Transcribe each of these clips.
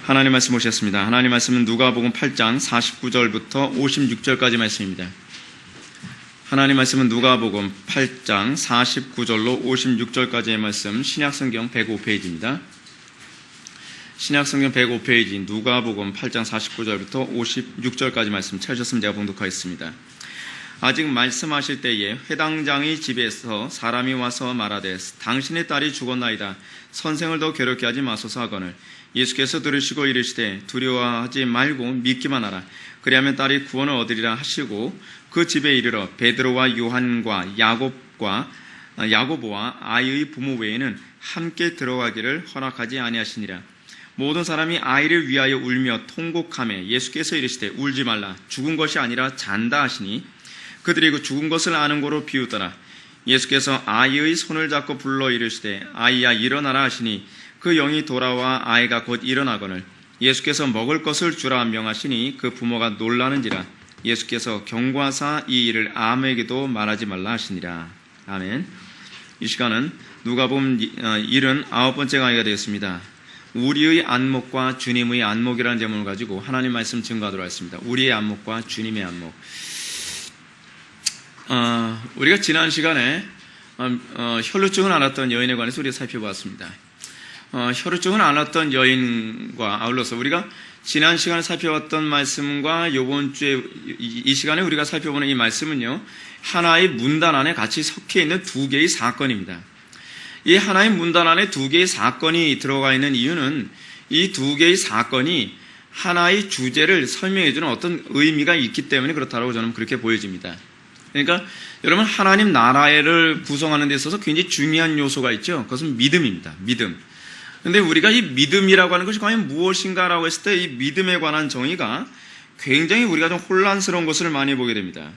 하나님 말씀 보셨습니다. 하나님 말씀은 누가복음 8장 49절부터 56절까지 말씀입니다. 하나님 말씀은 누가복음 8장 49절로 56절까지의 말씀, 신약성경 105페이지입니다. 신약성경 105페이지 누가복음 8장 49절부터 56절까지 말씀 찾으셨으면 제가 봉독하겠습니다. 아직 말씀하실 때에 회당장이 집에서 사람이 와서 말하되 당신의 딸이 죽었나이다. 선생을 더 괴롭게 하지 마소서 하거늘 예수께서 들으시고 이르시되 두려워하지 말고 믿기만 하라. 그리하면 딸이 구원을 얻으리라 하시고 그 집에 이르러 베드로와 요한과 야고보와 아이의 부모 외에는 함께 들어가기를 허락하지 아니하시니라. 모든 사람이 아이를 위하여 울며 통곡하며 예수께서 이르시되 울지 말라. 죽은 것이 아니라 잔다 하시니 그들이 그 죽은 것을 아는 고로 비웃더라. 예수께서 아이의 손을 잡고 불러 이르시되 아이야 일어나라 하시니 그 영이 돌아와 아이가 곧 일어나거늘 예수께서 먹을 것을 주라 명하시니 그 부모가 놀라는지라. 예수께서 경고하사 이 일을 아무에게도 말하지 말라 하시니라. 아멘. 이 시간은 누가복음 79번째 강의가 되었습니다. 우리의 안목과 주님의 안목이라는 제목을 가지고 하나님 말씀 증거하도록 하겠습니다. 우리의 안목과 주님의 안목. 우리가 지난 시간에 혈루증을 앓았던 여인에 관해서 우리가 살펴보았습니다. 혈루증을 앓았던 여인과 아울러서 우리가 지난 시간에 살펴봤던 말씀과 이번 주에 이 시간에 우리가 살펴보는 이 말씀은요, 하나의 문단 안에 같이 섞여 있는 두 개의 사건입니다. 이 하나의 문단 안에 두 개의 사건이 들어가 있는 이유는 이 두 개의 사건이 하나의 주제를 설명해주는 어떤 의미가 있기 때문에 그렇다고 저는 그렇게 보여집니다. 그러니까 여러분, 하나님 나라를 구성하는 데 있어서 굉장히 중요한 요소가 있죠. 그것은 믿음입니다. 믿음. 그런데 우리가 이 믿음이라고 하는 것이 과연 무엇인가라고 했을 때 이 믿음에 관한 정의가 굉장히 우리가 좀 혼란스러운 것을 많이 보게 됩니다.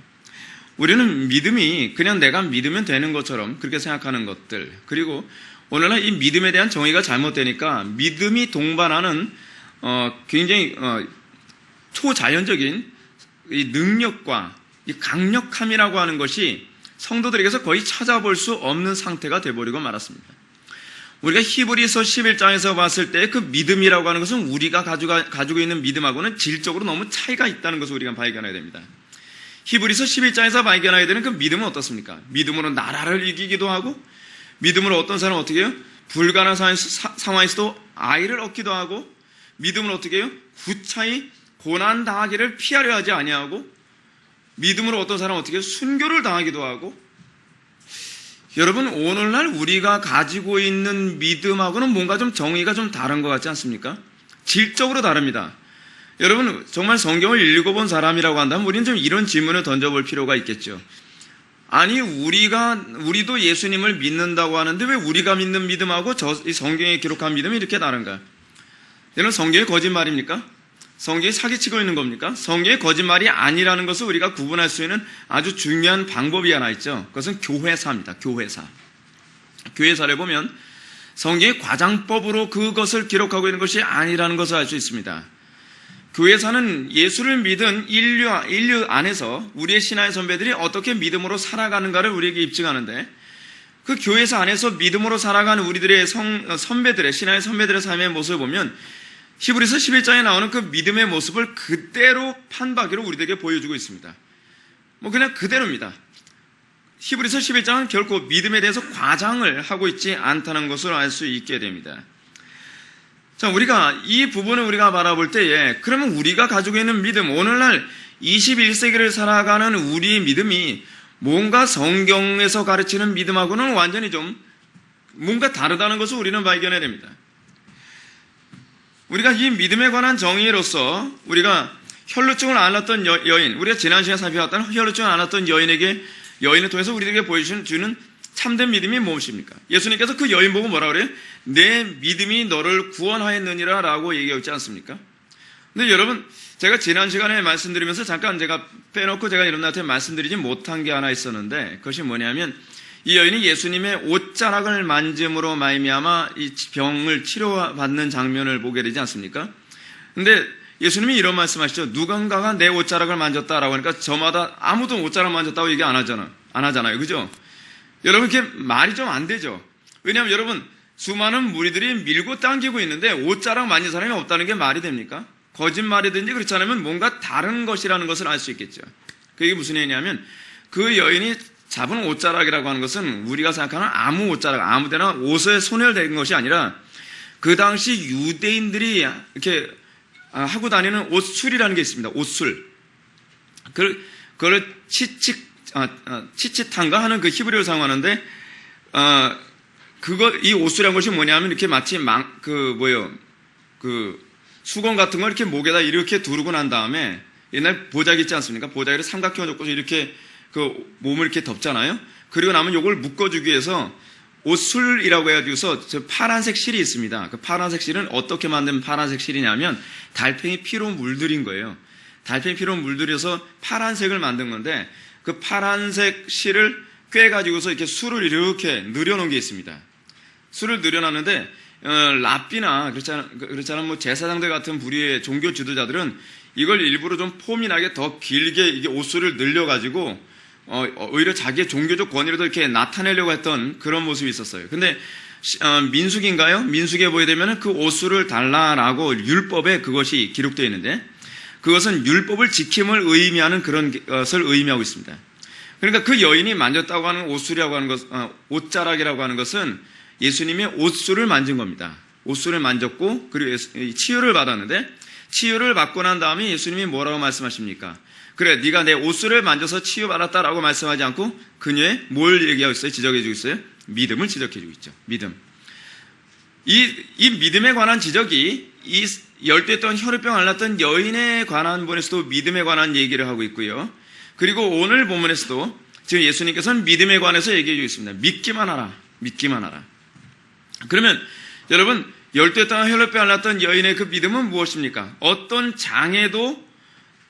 우리는 믿음이 그냥 내가 믿으면 되는 것처럼 그렇게 생각하는 것들, 그리고 오늘날 이 믿음에 대한 정의가 잘못되니까 믿음이 동반하는 굉장히 초자연적인 이 능력과 이 강력함이라고 하는 것이 성도들에게서 거의 찾아볼 수 없는 상태가 되어버리고 말았습니다. 우리가 히브리서 11장에서 봤을 때 그 믿음이라고 하는 것은 우리가 가지고 있는 믿음하고는 질적으로 너무 차이가 있다는 것을 우리가 발견해야 됩니다. 히브리서 11장에서 발견해야 되는 그 믿음은 어떻습니까? 믿음으로 나라를 이기기도 하고, 믿음으로 어떤 사람은 어떻게 해요? 불가능한 상황에서도 아이를 얻기도 하고, 믿음으로 어떻게 해요? 구차히 고난 당하기를 피하려 하지 아니하고, 믿음으로 어떤 사람은 어떻게 해요? 순교를 당하기도 하고. 여러분, 오늘날 우리가 가지고 있는 믿음하고는 뭔가 좀 정의가 좀 다른 것 같지 않습니까? 질적으로 다릅니다. 여러분, 정말 성경을 읽어본 사람이라고 한다면 우리는 좀 이런 질문을 던져볼 필요가 있겠죠. 아니, 우리도 예수님을 믿는다고 하는데 왜 우리가 믿는 믿음하고 이 성경에 기록한 믿음이 이렇게 다른가? 여러분, 성경이 거짓말입니까? 성경이 사기치고 있는 겁니까? 성경이 거짓말이 아니라는 것을 우리가 구분할 수 있는 아주 중요한 방법이 하나 있죠. 그것은 교회사입니다. 교회사. 교회사를 보면 성경의 과장법으로 그것을 기록하고 있는 것이 아니라는 것을 알 수 있습니다. 교회사는 예수를 믿은 인류 안에서 우리의 신앙의 선배들이 어떻게 믿음으로 살아가는가를 우리에게 입증하는데, 그 교회사 안에서 믿음으로 살아가는 우리들의 선배들의, 신앙의 선배들의 삶의 모습을 보면 히브리서 11장에 나오는 그 믿음의 모습을 그대로 판박이로 우리들에게 보여주고 있습니다. 그냥 그대로입니다. 히브리서 11장은 결코 믿음에 대해서 과장을 하고 있지 않다는 것을 알 수 있게 됩니다. 자, 우리가 이 부분을 우리가 바라볼 때에, 그러면 우리가 가지고 있는 믿음, 오늘날 21세기를 살아가는 우리의 믿음이 뭔가 성경에서 가르치는 믿음하고는 완전히 좀 뭔가 다르다는 것을 우리는 발견해야 됩니다. 우리가 이 믿음에 관한 정의로서 우리가 혈루증을 앓았던 여인, 우리가 지난 시간에 살펴봤던 혈루증을 앓았던 여인을 통해서 우리에게 보여주는 참된 믿음이 무엇입니까? 예수님께서 그 여인 보고 뭐라 그래요? 내 믿음이 너를 구원하였느니라 라고 얘기하고 있지 않습니까? 근데 여러분, 제가 지난 시간에 말씀드리면서 잠깐 제가 빼놓고 제가 여러분한테 말씀드리지 못한 게 하나 있었는데, 그것이 뭐냐면 이 여인이 예수님의 옷자락을 만짐으로 말미암아 이 병을 치료받는 장면을 보게 되지 않습니까? 근데 예수님이 이런 말씀하시죠. 누군가가 내 옷자락을 만졌다라고 하니까 저마다 아무도 옷자락 만졌다고 얘기 안 하잖아요. 그죠? 여러분, 이렇게 말이 좀 안 되죠. 왜냐하면 여러분, 수많은 무리들이 밀고 당기고 있는데 옷자락 만진 사람이 없다는 게 말이 됩니까? 거짓말이든지 그렇지 않으면 뭔가 다른 것이라는 것을 알 수 있겠죠. 그게 무슨 얘기냐면 그 여인이 잡은 옷자락이라고 하는 것은 우리가 생각하는 아무 옷자락, 아무데나 옷에 손을 댄 것이 아니라 그 당시 유대인들이 이렇게 하고 다니는 옷술이라는 게 있습니다. 옷술. 그걸 치치탄가 하는 그 히브리어를 사용하는데, 이 옷술이라는 것이 뭐냐면 이렇게 마치 수건 같은 걸 이렇게 목에다 이렇게 두르고 난 다음에 옛날 보자기 있지 않습니까? 보자기를 삼각형으로 엮어서 이렇게 그 몸을 이렇게 덮잖아요. 그리고 나면 이걸 묶어주기 위해서 옷술이라고 해가지고서 저 파란색 실이 있습니다. 그 파란색 실은 어떻게 만든 파란색 실이냐면 달팽이 피로 물들인 거예요. 달팽이 피로 물들여서 파란색을 만든 건데 그 파란색 실을 꿰가지고서 이렇게 술을 이렇게 늘여놓은 게 있습니다. 술을 늘여놨는데 랍비나 그렇잖아 뭐 제사장들 같은 부류의 종교 지도자들은 이걸 일부러 좀 폼이 나게 더 길게 이게 옷술을 늘려가지고 오히려 자기의 종교적 권위를 더 이렇게 나타내려고 했던 그런 모습이 있었어요. 근데 민수기인가요? 민수기에 보게 되면 그 옷술을 달라라고 율법에 그것이 기록되어 있는데 그것은 율법을 지킴을 의미하는 그런 것을 의미하고 있습니다. 그러니까 그 여인이 만졌다고 하는 옷술이라고 하는 것, 옷자락이라고 하는 것은 예수님의 옷술을 만진 겁니다. 옷술을 만졌고 그리고 치유를 받았는데 치유를 받고 난 다음에 예수님이 뭐라고 말씀하십니까? 그래, 네가 내 옷술을 만져서 치유받았다라고 말씀하지 않고 그녀의 뭘 얘기하고 있어요? 지적해주고 있어요? 믿음을 지적해주고 있죠. 믿음. 이 믿음에 관한 지적이 이 열두에 던 혈우병 앓았던 여인에 관한 부분에서도 믿음에 관한 얘기를 하고 있고요. 그리고 오늘 본문에서도 지금 예수님께서는 믿음에 관해서 얘기해 주고 있습니다. 믿기만 하라. 믿기만 하라. 그러면 여러분 열두에 던 혈우병 앓았던 여인의 그 믿음은 무엇입니까? 어떤 장애도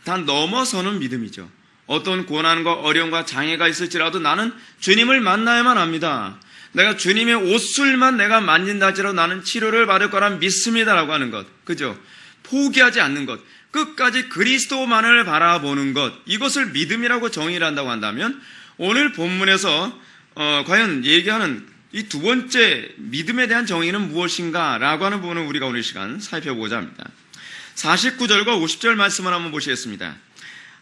다 넘어서는 믿음이죠. 어떤 고난과 어려움과 장애가 있을지라도 나는 주님을 만나야만 합니다. 내가 주님의 옷술만 내가 만진다 할지라도 나는 치료를 받을 거라 믿습니다라고 하는 것. 그죠? 포기하지 않는 것. 끝까지 그리스도만을 바라보는 것. 이것을 믿음이라고 정의를 한다고 한다면 오늘 본문에서 과연 얘기하는 이 두 번째 믿음에 대한 정의는 무엇인가라고 하는 부분을 우리가 오늘 시간 살펴보고자 합니다. 49절과 50절 말씀을 한번 보시겠습니다.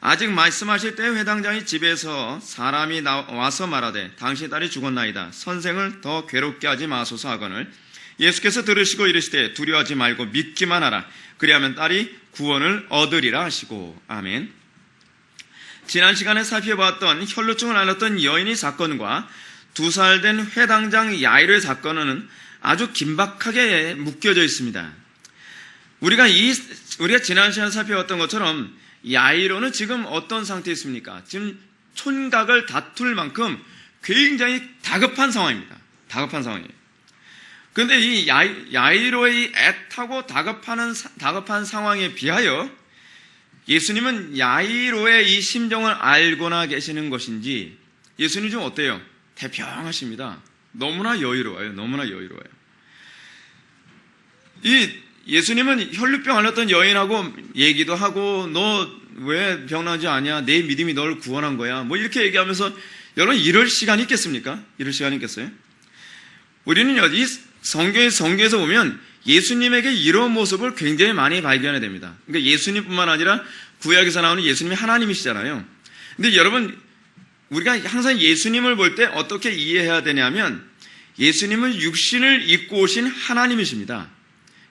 아직 말씀하실 때 회당장이 집에서 사람이 와서 말하되 당신 딸이 죽었나이다. 선생을 더 괴롭게 하지 마소서 하거늘 예수께서 들으시고 이르시되 두려워하지 말고 믿기만 하라. 그리하면 딸이 구원을 얻으리라 하시고. 아멘. 지난 시간에 살펴봤던 혈루증을 앓았던 여인의 사건과 2살 된 회당장 야이로의 사건은 아주 긴박하게 묶여져 있습니다. 우리가 지난 시간에 살펴봤던 것처럼 야이로는 지금 어떤 상태에 있습니까? 지금 촌각을 다툴 만큼 굉장히 다급한 상황입니다. 다급한 상황이에요. 그런데 이 야이로의 애타고 다급한 상황에 비하여 예수님은 야이로의 이 심정을 알고나 계시는 것인지 예수님 좀 어때요? 태평하십니다. 너무나 여유로워요. 너무나 여유로워요. 예수님은 혈루병 앓았던 여인하고 얘기도 하고 너 왜 병나지 않냐? 내 믿음이 널 구원한 거야. 뭐 이렇게 얘기하면서 여러분 이럴 시간이 있겠습니까? 이럴 시간이 있겠어요? 우리는요, 이 성경에서 보면 예수님에게 이런 모습을 굉장히 많이 발견해야 됩니다. 그러니까 예수님뿐만 아니라 구약에서 나오는 예수님이 하나님이시잖아요. 근데 여러분 우리가 항상 예수님을 볼 때 어떻게 이해해야 되냐면 예수님은 육신을 입고 오신 하나님이십니다.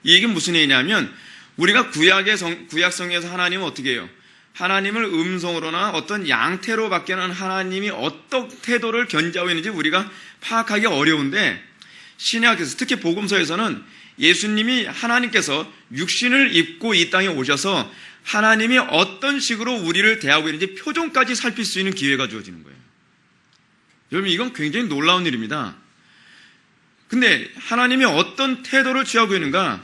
이 얘기는 무슨 얘기냐면 우리가 구약성경에서 하나님은 어떻게 해요? 하나님을 음성으로나 어떤 양태로 바뀌는 하나님이 어떤 태도를 견지하고 있는지 우리가 파악하기 어려운데 신약에서 특히 복음서에서는 예수님이 하나님께서 육신을 입고 이 땅에 오셔서 하나님이 어떤 식으로 우리를 대하고 있는지 표정까지 살필 수 있는 기회가 주어지는 거예요. 여러분 이건 굉장히 놀라운 일입니다. 근데 하나님이 어떤 태도를 취하고 있는가?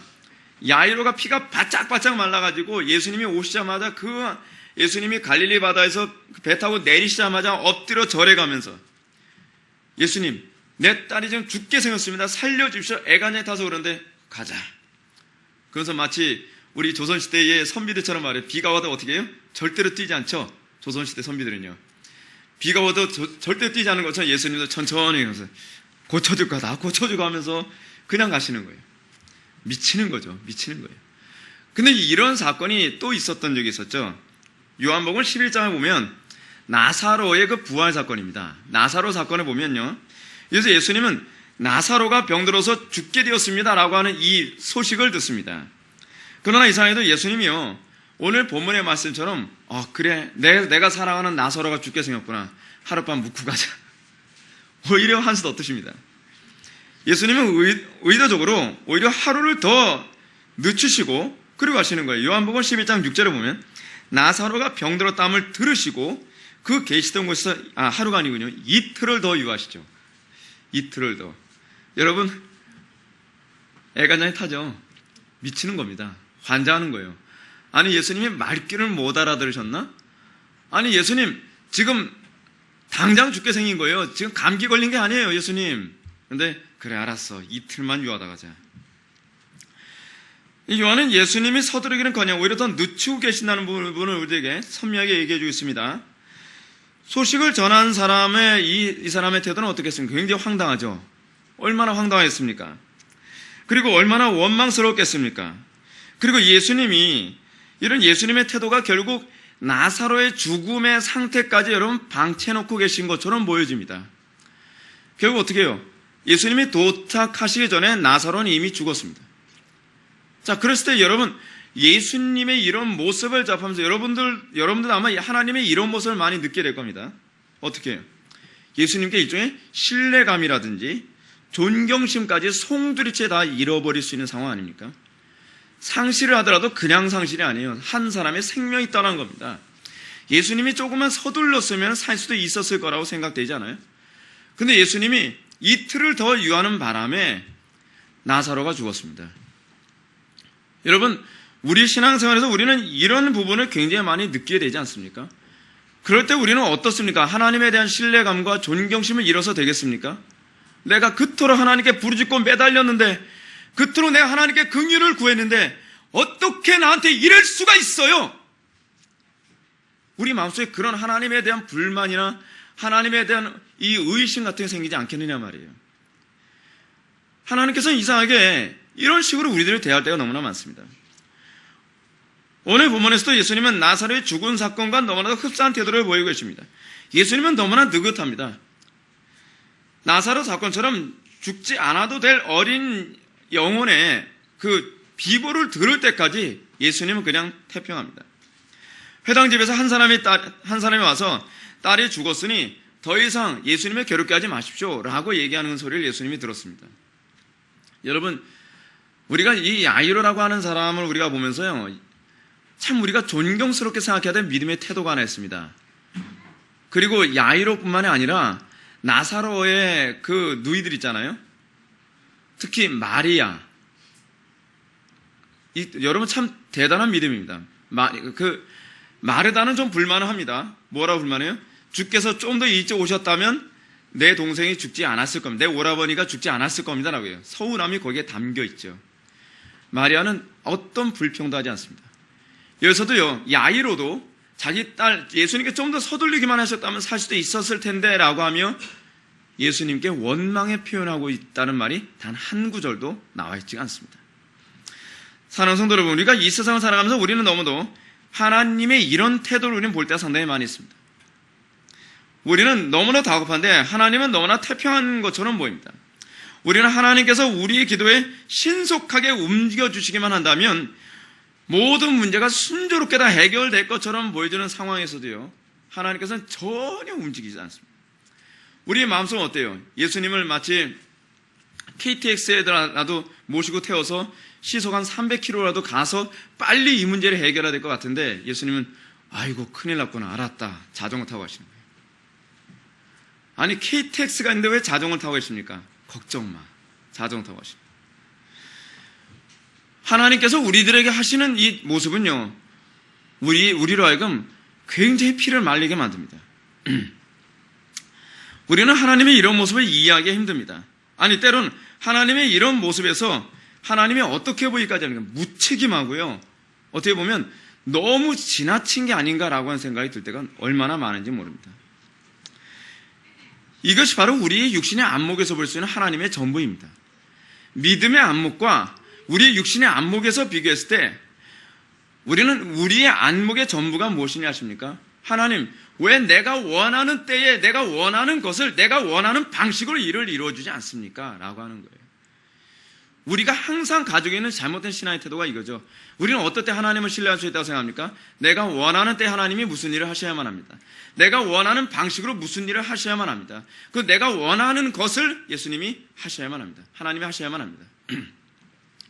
야이로가 피가 바짝바짝 말라가지고 예수님이 오시자마자 예수님이 갈릴리 바다에서 배 타고 내리시자마자 엎드려 절해가면서 예수님 내 딸이 지금 죽게 생겼습니다. 살려주십시오. 애간에 타서 그런데 가자. 그래서 마치 우리 조선시대의 선비들처럼 말해요. 비가 와도 어떻게 해요? 절대로 뛰지 않죠. 조선시대 선비들은요. 비가 와도 절대 뛰지 않는 것처럼 예수님도 천천히 하면서 고쳐줄 거다. 고쳐주고 하면서 그냥 가시는 거예요. 미치는 거죠. 미치는 거예요. 근데 이런 사건이 또 있었던 적이 있었죠. 요한복음 11장에 보면 나사로의 그 부활 사건입니다. 나사로 사건을 보면요. 그래서 예수님은 나사로가 병들어서 죽게 되었습니다 라고 하는 이 소식을 듣습니다. 그러나 이상하게도 예수님이요, 오늘 본문의 말씀처럼 그래 내가 사랑하는 나사로가 죽게 생겼구나, 하룻밤 묵고 가자, 오히려 한 수도 없으십니다. 예수님은 의도적으로 오히려 하루를 더 늦추시고 그리고 가시는 거예요. 요한복음 11장 6절에 보면 나사로가 병들었다함을 들으시고 그 계시던 곳에서 하루가 아니군요, 이틀을 더 유하시죠. 이틀을 더. 여러분, 애간장이 타죠. 미치는 겁니다. 환장하는 거예요. 아니, 예수님이 말귀를 못 알아들으셨나? 아니, 예수님 지금 당장 죽게 생긴 거예요. 지금 감기 걸린 게 아니에요, 예수님. 근데 그래, 알았어, 이틀만 유하다 가자. 이 요한은 예수님이 서두르기는커녕 오히려 더 늦추고 계신다는 부분을 우리에게 선명하게 얘기해 주고 있습니다. 소식을 전한 사람의 이 사람의 태도는 어떻겠습니까? 굉장히 황당하죠. 얼마나 황당했습니까? 그리고 얼마나 원망스러웠겠습니까? 그리고 예수님이 이런 예수님의 태도가 결국 나사로의 죽음의 상태까지 여러분 방치해놓고 계신 것처럼 보여집니다. 결국 어떻게 해요? 예수님이 도착하시기 전에 나사로는 이미 죽었습니다. 자, 그랬을 때 여러분, 예수님의 이런 모습을 접하면서 여러분들 아마 하나님의 이런 모습을 많이 느끼게 될 겁니다. 어떻게 해요? 예수님께 일종의 신뢰감이라든지 존경심까지 송두리째 다 잃어버릴 수 있는 상황 아닙니까? 상실을 하더라도 그냥 상실이 아니에요. 한 사람의 생명이 떠난 겁니다. 예수님이 조금만 서둘렀으면 살 수도 있었을 거라고 생각되지 않아요? 근데 예수님이 이틀을 더 유하는 바람에 나사로가 죽었습니다. 여러분, 우리 신앙생활에서 우리는 이런 부분을 굉장히 많이 느끼게 되지 않습니까? 그럴 때 우리는 어떻습니까? 하나님에 대한 신뢰감과 존경심을 잃어서 되겠습니까? 내가 그토록 하나님께 부르짖고 매달렸는데, 그토록 내가 하나님께 긍휼을 구했는데 어떻게 나한테 이럴 수가 있어요? 우리 마음속에 그런 하나님에 대한 불만이나 하나님에 대한 이 의심 같은 게 생기지 않겠느냐 말이에요. 하나님께서는 이상하게 이런 식으로 우리들을 대할 때가 너무나 많습니다. 오늘 본문에서도 예수님은 나사로의 죽은 사건과 너무나도 흡사한 태도를 보이고 계십니다. 예수님은 너무나 느긋합니다. 나사로 사건처럼 죽지 않아도 될 어린 영혼의 그 비보를 들을 때까지 예수님은 그냥 태평합니다. 회당집에서 한 사람이 와서 딸이 죽었으니 더 이상 예수님을 괴롭게 하지 마십시오 라고 얘기하는 소리를 예수님이 들었습니다. 여러분, 우리가 이 야이로라고 하는 사람을 우리가 보면서요, 참 우리가 존경스럽게 생각해야 될 믿음의 태도가 하나 있습니다. 그리고 야이로뿐만이 아니라 나사로의 그 누이들 있잖아요. 특히 마리아. 여러분 참 대단한 믿음입니다. 마르다는 좀 불만을 합니다. 뭐라고 불만해요? 주께서 좀 더 일찍 오셨다면 내 동생이 죽지 않았을 겁니다. 내 오라버니가 죽지 않았을 겁니다 라고 해요. 서운함이 거기에 담겨 있죠. 마리아는 어떤 불평도 하지 않습니다. 여기서도요, 야이로도 자기 딸 예수님께 좀 더 서둘리기만 하셨다면 살 수도 있었을 텐데 라고 하며 예수님께 원망의 표현하고 있다는 말이 단 한 구절도 나와 있지가 않습니다. 사랑하는 성도 여러분, 우리가 이 세상을 살아가면서 우리는 너무도 하나님의 이런 태도를 우리는 볼 때가 상당히 많이 있습니다. 우리는 너무나 다급한데 하나님은 너무나 태평한 것처럼 보입니다. 우리는 하나님께서 우리의 기도에 신속하게 움직여주시기만 한다면 모든 문제가 순조롭게 다 해결될 것처럼 보여지는 상황에서도요, 하나님께서는 전혀 움직이지 않습니다. 우리의 마음속은 어때요? 예수님을 마치 KTX에라도 모시고 태워서 시속 한 300km라도 가서 빨리 이 문제를 해결해야 될 것 같은데 예수님은 아이고 큰일 났구나, 알았다, 자전거 타고 가시는 거예요. 아니, KTX가 있는데 왜 자전거를 타고 계십니까? 걱정 마, 자전거 타고 가십니다. 하나님께서 우리들에게 하시는 이 모습은요, 우리로 하여금 굉장히 피를 말리게 만듭니다. 우리는 하나님의 이런 모습을 이해하기 힘듭니다. 아니, 때론 하나님의 이런 모습에서 하나님이 어떻게 보일까지 하는 건 무책임하고요, 어떻게 보면 너무 지나친 게 아닌가라고 하는 생각이 들 때가 얼마나 많은지 모릅니다. 이것이 바로 우리의 육신의 안목에서 볼 수 있는 하나님의 전부입니다. 믿음의 안목과 우리의 육신의 안목에서 비교했을 때 우리는 우리의 안목의 전부가 무엇이냐 하십니까? 하나님, 왜 내가 원하는 때에 내가 원하는 것을 내가 원하는 방식으로 일을 이루어주지 않습니까? 라고 하는 거예요. 우리가 항상 가지고 있는 잘못된 신앙의 태도가 이거죠. 우리는 어떨 때 하나님을 신뢰할 수 있다고 생각합니까? 내가 원하는 때 하나님이 무슨 일을 하셔야만 합니다. 내가 원하는 방식으로 무슨 일을 하셔야만 합니다. 그 내가 원하는 것을 예수님이 하셔야만 합니다. 하나님이 하셔야만 합니다.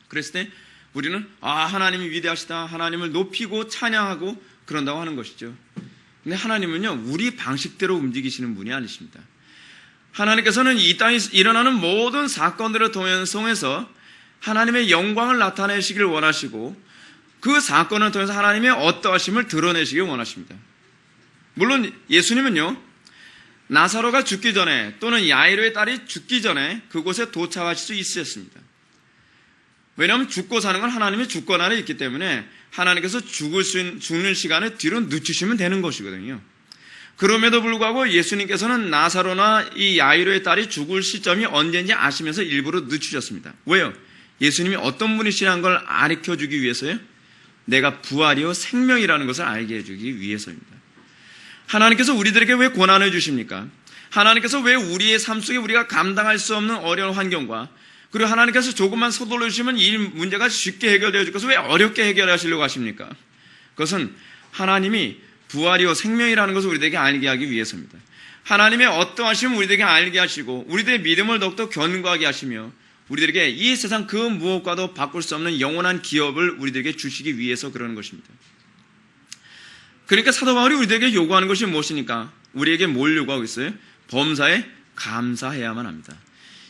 그랬을 때 우리는 하나님이 위대하시다, 하나님을 높이고 찬양하고 그런다고 하는 것이죠. 근데 하나님은요, 우리 방식대로 움직이시는 분이 아니십니다. 하나님께서는 이 땅에 일어나는 모든 사건들을 통해서 하나님의 영광을 나타내시길 원하시고 그 사건을 통해서 하나님의 어떠하심을 드러내시길 원하십니다. 물론 예수님은요, 나사로가 죽기 전에 또는 야이로의 딸이 죽기 전에 그곳에 도착하실 수 있으셨습니다. 왜냐하면 죽고 사는 건 하나님의 주권 안에 있기 때문에 하나님께서 죽는 시간을 뒤로 늦추시면 되는 것이거든요. 그럼에도 불구하고 예수님께서는 나사로나 이 야이로의 딸이 죽을 시점이 언제인지 아시면서 일부러 늦추셨습니다. 왜요? 예수님이 어떤 분이시라는 걸 가르쳐주기 위해서요? 내가 부활이요 생명이라는 것을 알게 해주기 위해서입니다. 하나님께서 우리들에게 왜 고난을 주십니까? 하나님께서 왜 우리의 삶 속에 우리가 감당할 수 없는 어려운 환경과 그리고 하나님께서 조금만 서둘러 주시면 이 문제가 쉽게 해결되어 줄 것을 왜 어렵게 해결하시려고 하십니까? 그것은 하나님이 부활이요 생명이라는 것을 우리들에게 알게 하기 위해서입니다. 하나님의 어떠하심을 우리들에게 알게 하시고 우리들의 믿음을 더욱더 견고하게 하시며 우리들에게 이 세상 그 무엇과도 바꿀 수 없는 영원한 기업을 우리들에게 주시기 위해서 그러는 것입니다. 그러니까 사도 바울이 우리들에게 요구하는 것이 무엇입니까? 우리에게 뭘 요구하고 있어요? 범사에 감사해야만 합니다.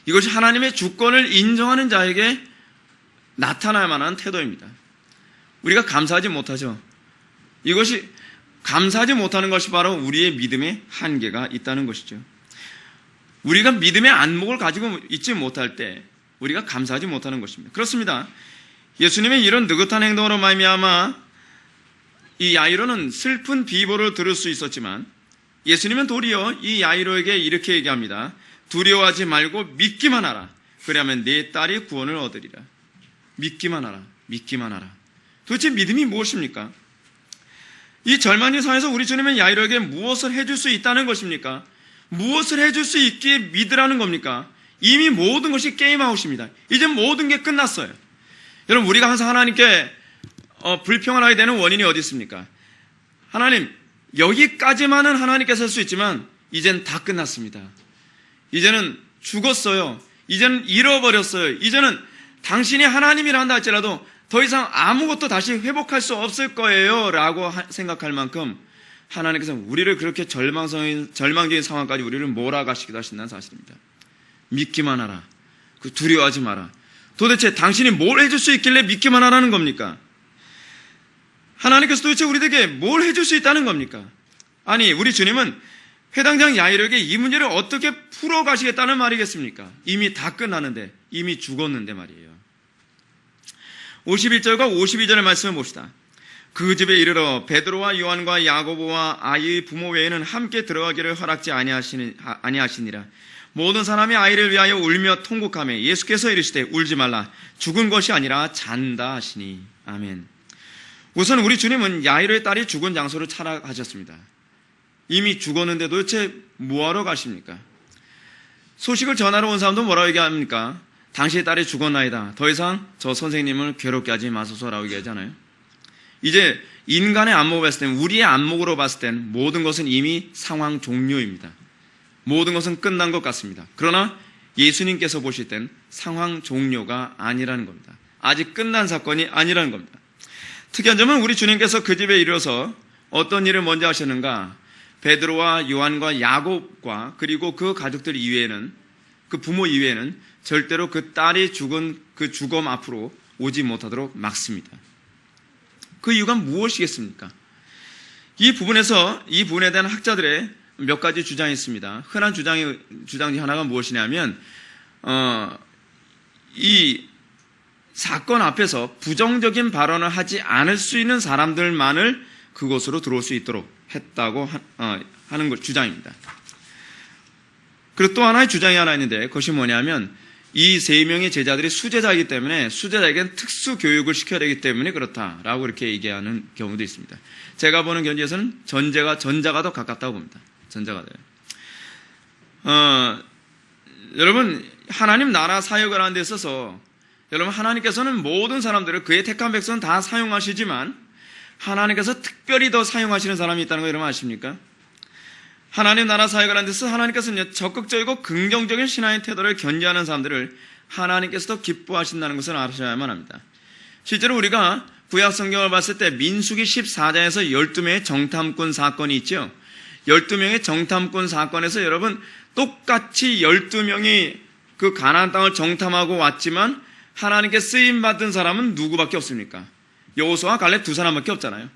이것이 하나님의 주권을 인정하는 자에게 나타나야만 하는 태도입니다. 우리가 감사하지 못하죠. 이것이 감사하지 못하는 것이 바로 우리의 믿음의 한계가 있다는 것이죠. 우리가 믿음의 안목을 가지고 있지 못할 때 우리가 감사하지 못하는 것입니다. 그렇습니다. 예수님의 이런 느긋한 행동으로 말미암아 이 야이로는 슬픈 비보를 들을 수 있었지만 예수님은 도리어 이 야이로에게 이렇게 얘기합니다. 두려워하지 말고 믿기만 하라. 그러면 네 딸이 구원을 얻으리라. 믿기만 하라. 믿기만 하라. 도대체 믿음이 무엇입니까? 이 절망의 상황에서 우리 주님은 야이로에게 무엇을 해줄 수 있다는 것입니까? 무엇을 해줄 수 있기에 믿으라는 겁니까? 이미 모든 것이 게임아웃입니다. 이제 모든 게 끝났어요. 여러분, 우리가 항상 하나님께 불평하게 되는 원인이 어디 있습니까? 하나님, 여기까지만은 하나님께서 할 수 있지만 이젠 다 끝났습니다. 이제는 죽었어요. 이제는 잃어버렸어요. 이제는 당신이 하나님이라 한다 할지라도 더 이상 아무것도 다시 회복할 수 없을 거예요 라고 생각할 만큼 하나님께서 우리를 그렇게 절망적인 상황까지 우리를 몰아가시기도 하신다는 사실입니다. 믿기만 하라. 두려워하지 마라. 도대체 당신이 뭘 해줄 수 있길래 믿기만 하라는 겁니까? 하나님께서 도대체 우리에게 뭘 해줄 수 있다는 겁니까? 아니, 우리 주님은 회당장 야이로에게 이 문제를 어떻게 풀어가시겠다는 말이겠습니까? 이미 다 끝나는데, 이미 죽었는데 말이에요. 51절과 52절의 말씀을 봅시다. 그 집에 이르러 베드로와 요한과 야고보와 아이의 부모 외에는 함께 들어가기를 허락지 아니하시니라. 모든 사람이 아이를 위하여 울며 통곡하며 예수께서 이르시되 울지 말라. 죽은 것이 아니라 잔다 하시니. 아멘. 우선 우리 주님은 야이로의 딸이 죽은 장소를 찾아가셨습니다. 이미 죽었는데 도대체 뭐하러 가십니까? 소식을 전하러 온 사람도 뭐라고 얘기합니까? 당신의 딸이 죽었나이다. 더 이상 저 선생님을 괴롭게 하지 마소서라고 얘기하잖아요. 이제 인간의 안목으로 봤을 땐, 우리의 안목으로 봤을 땐 모든 것은 이미 상황 종료입니다. 모든 것은 끝난 것 같습니다. 그러나 예수님께서 보실 땐 상황 종료가 아니라는 겁니다. 아직 끝난 사건이 아니라는 겁니다. 특이한 점은 우리 주님께서 그 집에 이르러서 어떤 일을 먼저 하셨는가? 베드로와 요한과 야곱과 그리고 그 가족들 이외에는, 그 부모 이외에는 절대로 그 딸이 죽은 그 죽음 앞으로 오지 못하도록 막습니다. 그 이유가 무엇이겠습니까? 이 부분에 대한 학자들의 몇 가지 주장이 있습니다. 흔한 주장 중 하나가 무엇이냐면, 이 사건 앞에서 부정적인 발언을 하지 않을 수 있는 사람들만을 그곳으로 들어올 수 있도록 했다고 하는 것 주장입니다. 그리고 또 하나의 주장이 하나 있는데 그것이 뭐냐면 이 세 명의 제자들이 수제자이기 때문에 수제자에게는 특수 교육을 시켜야 되기 때문에 그렇다라고 이렇게 얘기하는 경우도 있습니다. 제가 보는 견지에서는 전자가 더 가깝다고 봅니다. 전자가 돼요. 여러분, 하나님 나라 사역을 하는 데 있어서 여러분, 하나님께서는 모든 사람들을 그의 택한 백성은 다 사용하시지만 하나님께서 특별히 더 사용하시는 사람이 있다는 거 여러분 아십니까? 하나님 나라 사역을 하는 데서 하나님께서는 적극적이고 긍정적인 신앙의 태도를 견지하는 사람들을 하나님께서 더 기뻐하신다는 것을 아셔야만 합니다. 실제로 우리가 구약 성경을 봤을 때 민수기 14장에서 12명의 정탐꾼 사건이 있죠. 12명의 정탐꾼 사건에서 여러분 똑같이 12명이 그 가나안 땅을 정탐하고 왔지만 하나님께 쓰임받은 사람은 누구밖에 없습니까? 여호수아와 갈렙 두 사람밖에 없잖아요.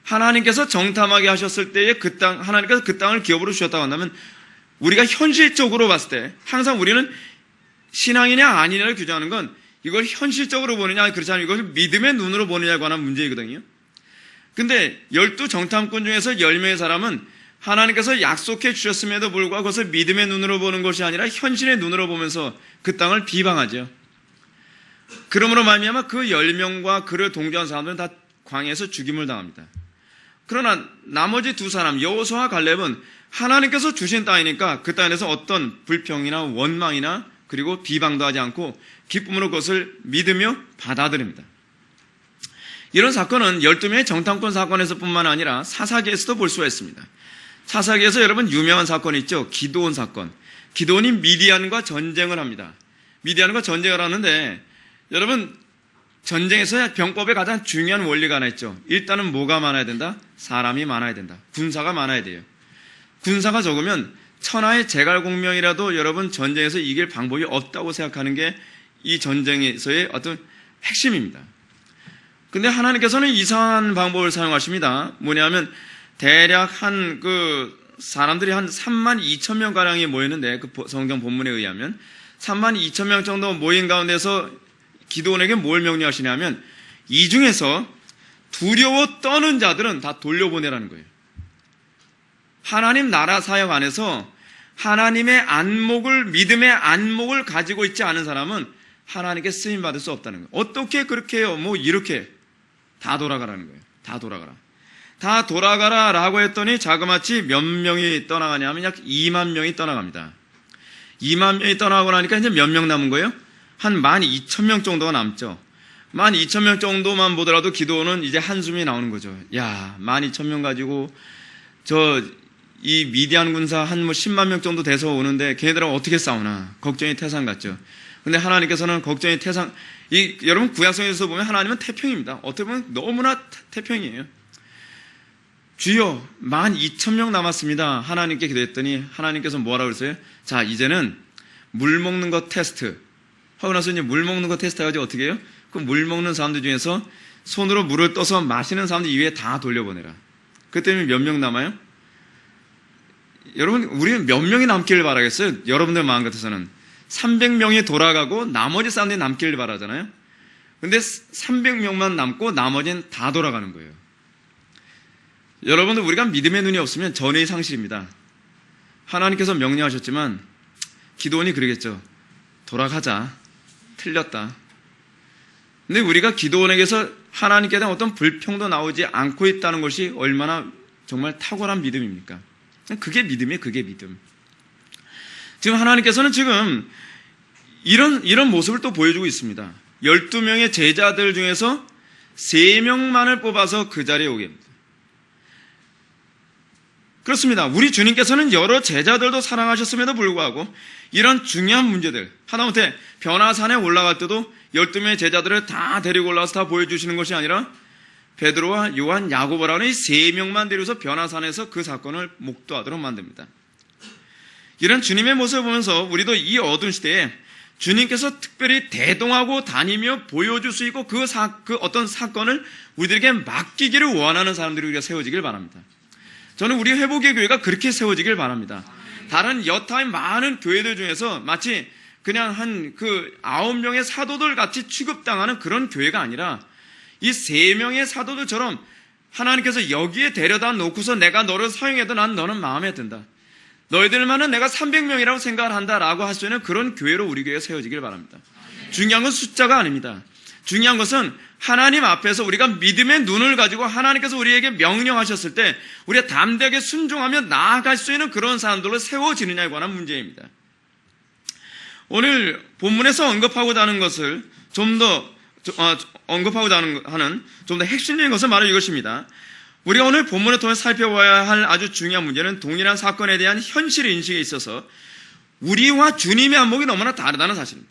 하나님께서 정탐하게 하셨을 때에 하나님께서 그 땅을 기업으로 주셨다고 한다면 우리가 현실적으로 봤을 때 항상 우리는 신앙이냐 아니냐를 규정하는 건 이걸 현실적으로 보느냐 그렇지 않으면 이걸 믿음의 눈으로 보느냐에 관한 문제이거든요. 근데 12 정탐꾼 중에서 10명의 사람은 하나님께서 약속해 주셨음에도 불구하고 그것을 믿음의 눈으로 보는 것이 아니라 현실의 눈으로 보면서 그 땅을 비방하죠. 그러므로 말미암아 그 10명과 그를 동조한 사람들은 다 광야에서 죽임을 당합니다. 그러나 나머지 두 사람 여호수아와 갈렙은 하나님께서 주신 땅이니까 그 땅에 대해서 어떤 불평이나 원망이나 그리고 비방도 하지 않고 기쁨으로 그것을 믿으며 받아들입니다. 이런 사건은 12명의 정탐꾼 사건에서 뿐만 아니라 사사기에서도 볼 수가 있습니다. 사사기에서 여러분 유명한 사건이 있죠. 기드온 사건. 기드온이 미디안과 전쟁을 합니다. 미디안과 전쟁을 하는데 여러분 전쟁에서 병법의 가장 중요한 원리가 하나 있죠. 일단은 뭐가 많아야 된다? 사람이 많아야 된다. 군사가 많아야 돼요. 군사가 적으면 천하의 제갈공명이라도 여러분 전쟁에서 이길 방법이 없다고 생각하는 게 이 전쟁에서의 어떤 핵심입니다. 근데 하나님께서는 이상한 방법을 사용하십니다. 뭐냐면 대략 사람들이 한 3만 2천 명 가량이 모였는데 그 성경 본문에 의하면 3만 2천 명 정도 모인 가운데서 기드온에게 뭘 명령하시냐면 이 중에서 두려워 떠는 자들은 다 돌려보내라는 거예요. 하나님 나라 사역 안에서 하나님의 안목을 믿음의 안목을 가지고 있지 않은 사람은 하나님께 쓰임 받을 수 없다는 거예요. 어떻게 그렇게 해요? 이렇게 다 돌아가라는 거예요. 다 돌아가라. 다 돌아가라라고 했더니 자그마치 몇 명이 떠나가냐면 약 2만 명이 떠나갑니다. 2만 명이 떠나고 나니까 이제 몇 명 남은 거예요? 한 12,000명 정도가 남죠. 12,000명 정도만 보더라도 기드온은 이제 한숨이 나오는 거죠. 야, 12,000명 가지고 이 미디안 군사 한 10만 명 정도 돼서 오는데 걔네들하고 어떻게 싸우나 걱정이 태산 같죠. 근데 하나님께서는 걱정이 태산, 여러분 구약성에서 보면 하나님은 태평입니다. 어떻게 보면 너무나 태평이에요. 주여 12,000명 남았습니다. 하나님께 기도했더니 하나님께서 뭐라고 그랬어요? 자, 이제는 물 먹는 거 테스트 하고 나서 이제 물 먹는 거 테스트 해가지고 어떻게 해요? 그 물 먹는 사람들 중에서 손으로 물을 떠서 마시는 사람들 이외에 다 돌려보내라. 그 때문에 몇 명 남아요? 여러분, 우리는 몇 명이 남기를 바라겠어요? 여러분들 마음 같아서는 300명이 돌아가고 나머지 사람들이 남기를 바라잖아요. 근데 300명만 남고 나머지는 다 돌아가는 거예요. 여러분들, 우리가 믿음의 눈이 없으면 전의 상실입니다. 하나님께서 명령하셨지만 기드온이 그러겠죠. 돌아가자. 틀렸다. 근데 우리가 기드온에게서 하나님께 대한 어떤 불평도 나오지 않고 있다는 것이 얼마나 정말 탁월한 믿음입니까? 그게 믿음이에요. 그게 믿음. 지금 하나님께서는 지금 이런 모습을 또 보여주고 있습니다. 12명의 제자들 중에서 3명만을 뽑아서 그 자리에 오게 합니다. 그렇습니다. 우리 주님께서는 여러 제자들도 사랑하셨음에도 불구하고 이런 중요한 문제들, 하다못해 변화산에 올라갈 때도 12명의 제자들을 다 데리고 올라와서 다 보여주시는 것이 아니라 베드로와 요한, 야고보라는 이 3명만 데려서 변화산에서 그 사건을 목도하도록 만듭니다. 이런 주님의 모습을 보면서 우리도 이 어두운 시대에 주님께서 특별히 대동하고 다니며 보여줄 수 있고 그 어떤 사건을 우리들에게 맡기기를 원하는 사람들이 우리가 세워지길 바랍니다. 저는 우리 회복의 교회가 그렇게 세워지길 바랍니다. 다른 여타의 많은 교회들 중에서 마치 그냥 9명의 사도들 같이 취급당하는 그런 교회가 아니라 이 3명의 사도들처럼 하나님께서 여기에 데려다 놓고서 내가 너를 사용해도 난 너는 마음에 든다. 너희들만은 내가 300명이라고 생각을 한다라고 할 수 있는 그런 교회로 우리 교회가 세워지길 바랍니다. 중요한 건 숫자가 아닙니다. 중요한 것은 하나님 앞에서 우리가 믿음의 눈을 가지고 하나님께서 우리에게 명령하셨을 때 우리가 담대하게 순종하며 나아갈 수 있는 그런 사람들로 세워지느냐에 관한 문제입니다. 오늘 본문에서 언급하고자 하는 것을 좀 더 언급하고자 하는 좀 더 핵심적인 것은 바로 이것입니다. 우리가 오늘 본문을 통해 살펴봐야 할 아주 중요한 문제는 동일한 사건에 대한 현실 인식에 있어서 우리와 주님의 안목이 너무나 다르다는 사실입니다.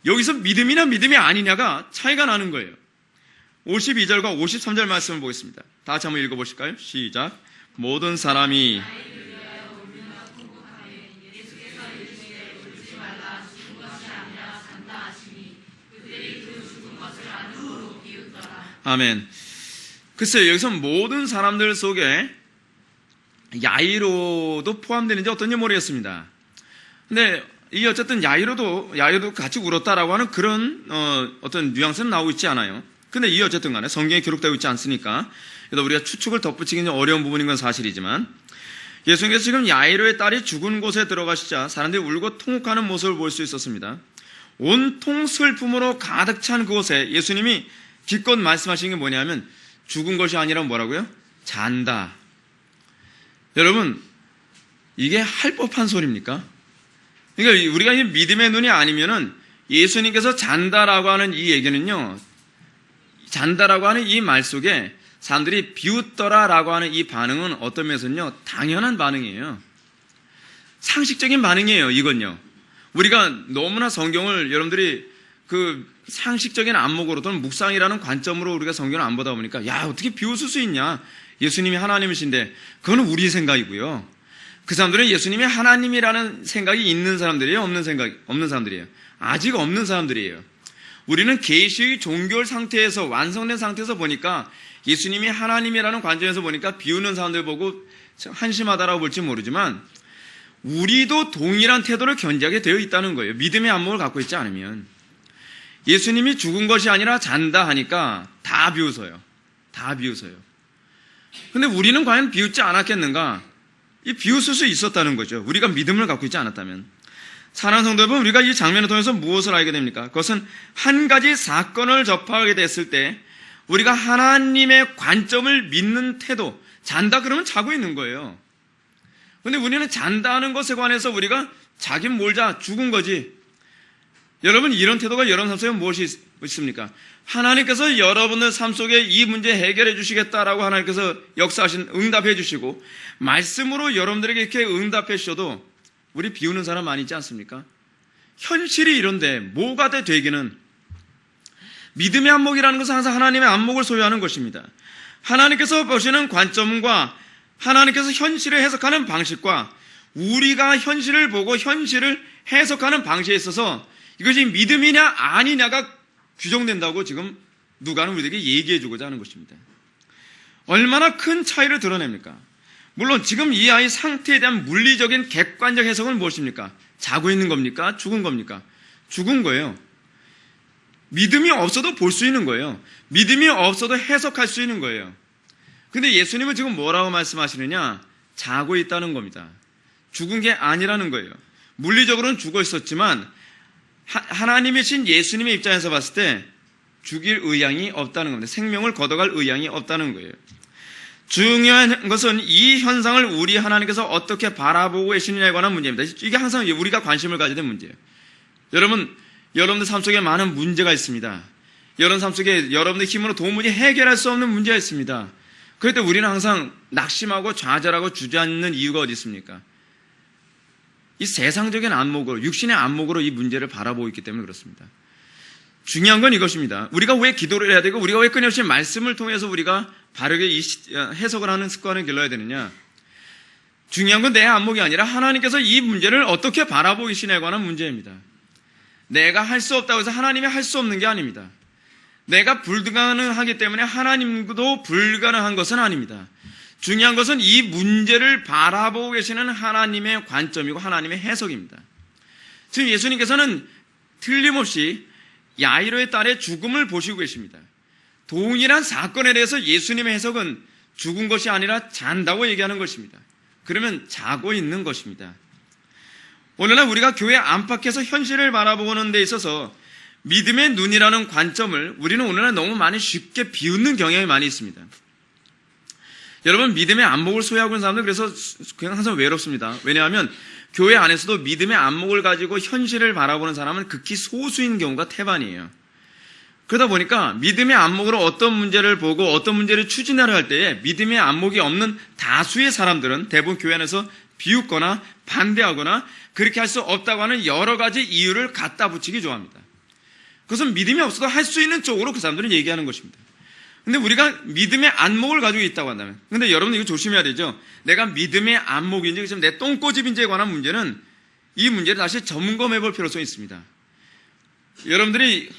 여기서 믿음이나 믿음이 아니냐가 차이가 나는 거예요. 52절과 53절 말씀을 보겠습니다. 다 같이 한번 읽어보실까요? 시작. 모든 사람이 아멘. 글쎄요, 여기서 모든 사람들 속에 야이로도 포함되는지 어떤지 모르겠습니다. 근데 이 어쨌든 야이로도 같이 울었다라고 하는 그런 어떤 뉘앙스는 나오고 있지 않아요. 근데 이 어쨌든 간에 성경에 기록되고 있지 않으니까 그래서 우리가 추측을 덧붙이기는 어려운 부분인 건 사실이지만 예수님께서 지금 야이로의 딸이 죽은 곳에 들어가시자 사람들이 울고 통곡하는 모습을 볼 수 있었습니다. 온통 슬픔으로 가득 찬 그곳에 예수님이 기껏 말씀하신 게 뭐냐면 죽은 것이 아니라 뭐라고요? 잔다. 여러분, 이게 할 법한 소리입니까? 그러니까 우리가 이 믿음의 눈이 아니면은 예수님께서 잔다라고 하는 이 얘기는요, 잔다라고 하는 이 말 속에 사람들이 비웃더라라고 하는 이 반응은 어떤 면에서는요, 당연한 반응이에요. 상식적인 반응이에요, 이건요. 우리가 너무나 성경을 여러분들이 그 상식적인 안목으로 또는 묵상이라는 관점으로 우리가 성경을 안 보다 보니까 야, 어떻게 비웃을 수 있냐? 예수님이 하나님이신데 그거는 우리 생각이고요. 그 사람들은 예수님이 하나님이라는 생각이 있는 사람들이에요? 없는 사람들이에요? 아직 없는 사람들이에요. 우리는 계시의 종교 상태에서 완성된 상태에서 보니까 예수님이 하나님이라는 관점에서 보니까 비웃는 사람들 보고 한심하다라고 볼지 모르지만 우리도 동일한 태도를 견지하게 되어 있다는 거예요. 믿음의 안목을 갖고 있지 않으면. 예수님이 죽은 것이 아니라 잔다 하니까 다 비웃어요. 다 비웃어요. 근데 우리는 과연 비웃지 않았겠는가? 이 비웃을 수 있었다는 거죠. 우리가 믿음을 갖고 있지 않았다면. 사랑하는 성도 여러분, 우리가 이 장면을 통해서 무엇을 알게 됩니까? 그것은 한 가지 사건을 접하게 됐을 때 우리가 하나님의 관점을 믿는 태도, 잔다 그러면 자고 있는 거예요. 근데 우리는 잔다는 것에 관해서 우리가 자긴 몰자, 죽은 거지. 여러분, 이런 태도가 여러분 삶 속에 무엇이 있습니까? 하나님께서 여러분의 삶 속에 이 문제 해결해 주시겠다라고 하나님께서 역사하신 응답해 주시고 말씀으로 여러분들에게 이렇게 응답해 주셔도 우리 비우는 사람 많이 있지 않습니까? 현실이 이런데 뭐가 되기는 믿음의 안목이라는 것은 항상 하나님의 안목을 소유하는 것입니다. 하나님께서 보시는 관점과 하나님께서 현실을 해석하는 방식과 우리가 현실을 보고 현실을 해석하는 방식에 있어서 이것이 믿음이냐 아니냐가 규정된다고 지금 누가는 우리에게 얘기해 주고자 하는 것입니다. 얼마나 큰 차이를 드러냅니까? 물론 지금 이 아이 상태에 대한 물리적인 객관적 해석은 무엇입니까? 자고 있는 겁니까? 죽은 겁니까? 죽은 거예요. 믿음이 없어도 볼 수 있는 거예요. 믿음이 없어도 해석할 수 있는 거예요. 근데 예수님은 지금 뭐라고 말씀하시느냐? 자고 있다는 겁니다. 죽은 게 아니라는 거예요. 물리적으로는 죽어 있었지만 하나님이신 예수님의 입장에서 봤을 때 죽일 의향이 없다는 겁니다. 생명을 걷어갈 의향이 없다는 거예요. 중요한 것은 이 현상을 우리 하나님께서 어떻게 바라보고 계시느냐에 관한 문제입니다. 이게 항상 우리가 관심을 가져야 되는 문제예요. 여러분들 삶 속에 많은 문제가 있습니다. 여러분 삶 속에 여러분의 힘으로 도무지 해결할 수 없는 문제가 있습니다. 그럴 때 우리는 항상 낙심하고 좌절하고 주저앉는 이유가 어디 있습니까? 이 세상적인 안목으로, 육신의 안목으로 이 문제를 바라보고 있기 때문에 그렇습니다. 중요한 건 이것입니다. 우리가 왜 기도를 해야 되고 우리가 왜 끊임없이 말씀을 통해서 우리가 바르게 해석을 하는 습관을 길러야 되느냐. 중요한 건 내 안목이 아니라 하나님께서 이 문제를 어떻게 바라보고 계시냐에 관한 문제입니다. 내가 할 수 없다고 해서 하나님이 할 수 없는 게 아닙니다. 내가 불가능하기 때문에 하나님도 불가능한 것은 아닙니다. 중요한 것은 이 문제를 바라보고 계시는 하나님의 관점이고 하나님의 해석입니다. 지금 예수님께서는 틀림없이 야이로의 딸의 죽음을 보시고 계십니다. 동일한 사건에 대해서 예수님의 해석은 죽은 것이 아니라 잔다고 얘기하는 것입니다. 그러면 자고 있는 것입니다. 오늘날 우리가 교회 안팎에서 현실을 바라보는 데 있어서 믿음의 눈이라는 관점을 우리는 오늘날 너무 많이 쉽게 비웃는 경향이 많이 있습니다. 여러분, 믿음의 안목을 소유하고 있는 사람들 그래서 그냥 항상 외롭습니다. 왜냐하면 교회 안에서도 믿음의 안목을 가지고 현실을 바라보는 사람은 극히 소수인 경우가 태반이에요. 그러다 보니까 믿음의 안목으로 어떤 문제를 보고 어떤 문제를 추진하려 할 때에 믿음의 안목이 없는 다수의 사람들은 대부분 교회 안에서 비웃거나 반대하거나 그렇게 할 수 없다고 하는 여러 가지 이유를 갖다 붙이기 좋아합니다. 그것은 믿음이 없어도 할 수 있는 쪽으로 그 사람들은 얘기하는 것입니다. 근데 우리가 믿음의 안목을 가지고 있다고 한다면, 근데 여러분 이거 조심해야 되죠. 내가 믿음의 안목인지 지금 내 똥꼬집인지에 관한 문제는 이 문제를 다시 점검해 볼 필요성이 있습니다. 여러분들이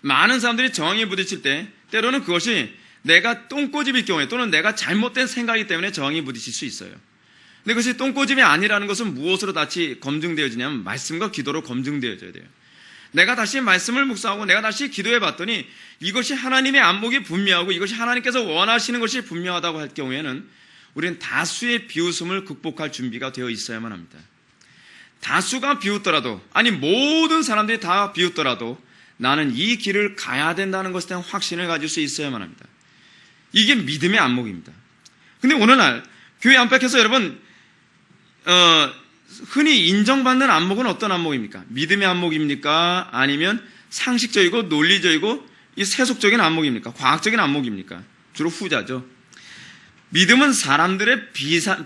많은 사람들이 저항에 부딪힐 때 때로는 그것이 내가 똥꼬집일 경우에 또는 내가 잘못된 생각이기 때문에 저항에 부딪힐 수 있어요. 근데 그것이 똥꼬집이 아니라는 것은 무엇으로 다시 검증되어지냐면 말씀과 기도로 검증되어져야 돼요. 내가 다시 말씀을 묵상하고 내가 다시 기도해 봤더니 이것이 하나님의 안목이 분명하고 이것이 하나님께서 원하시는 것이 분명하다고 할 경우에는 우리는 다수의 비웃음을 극복할 준비가 되어 있어야만 합니다. 다수가 비웃더라도, 아니 모든 사람들이 다 비웃더라도 나는 이 길을 가야 된다는 것에 대한 확신을 가질 수 있어야만 합니다. 이게 믿음의 안목입니다. 근데 오늘날 교회 안팎에서 여러분 흔히 인정받는 안목은 어떤 안목입니까? 믿음의 안목입니까? 아니면 상식적이고 논리적이고 이 세속적인 안목입니까? 과학적인 안목입니까? 주로 후자죠. 믿음은 사람들의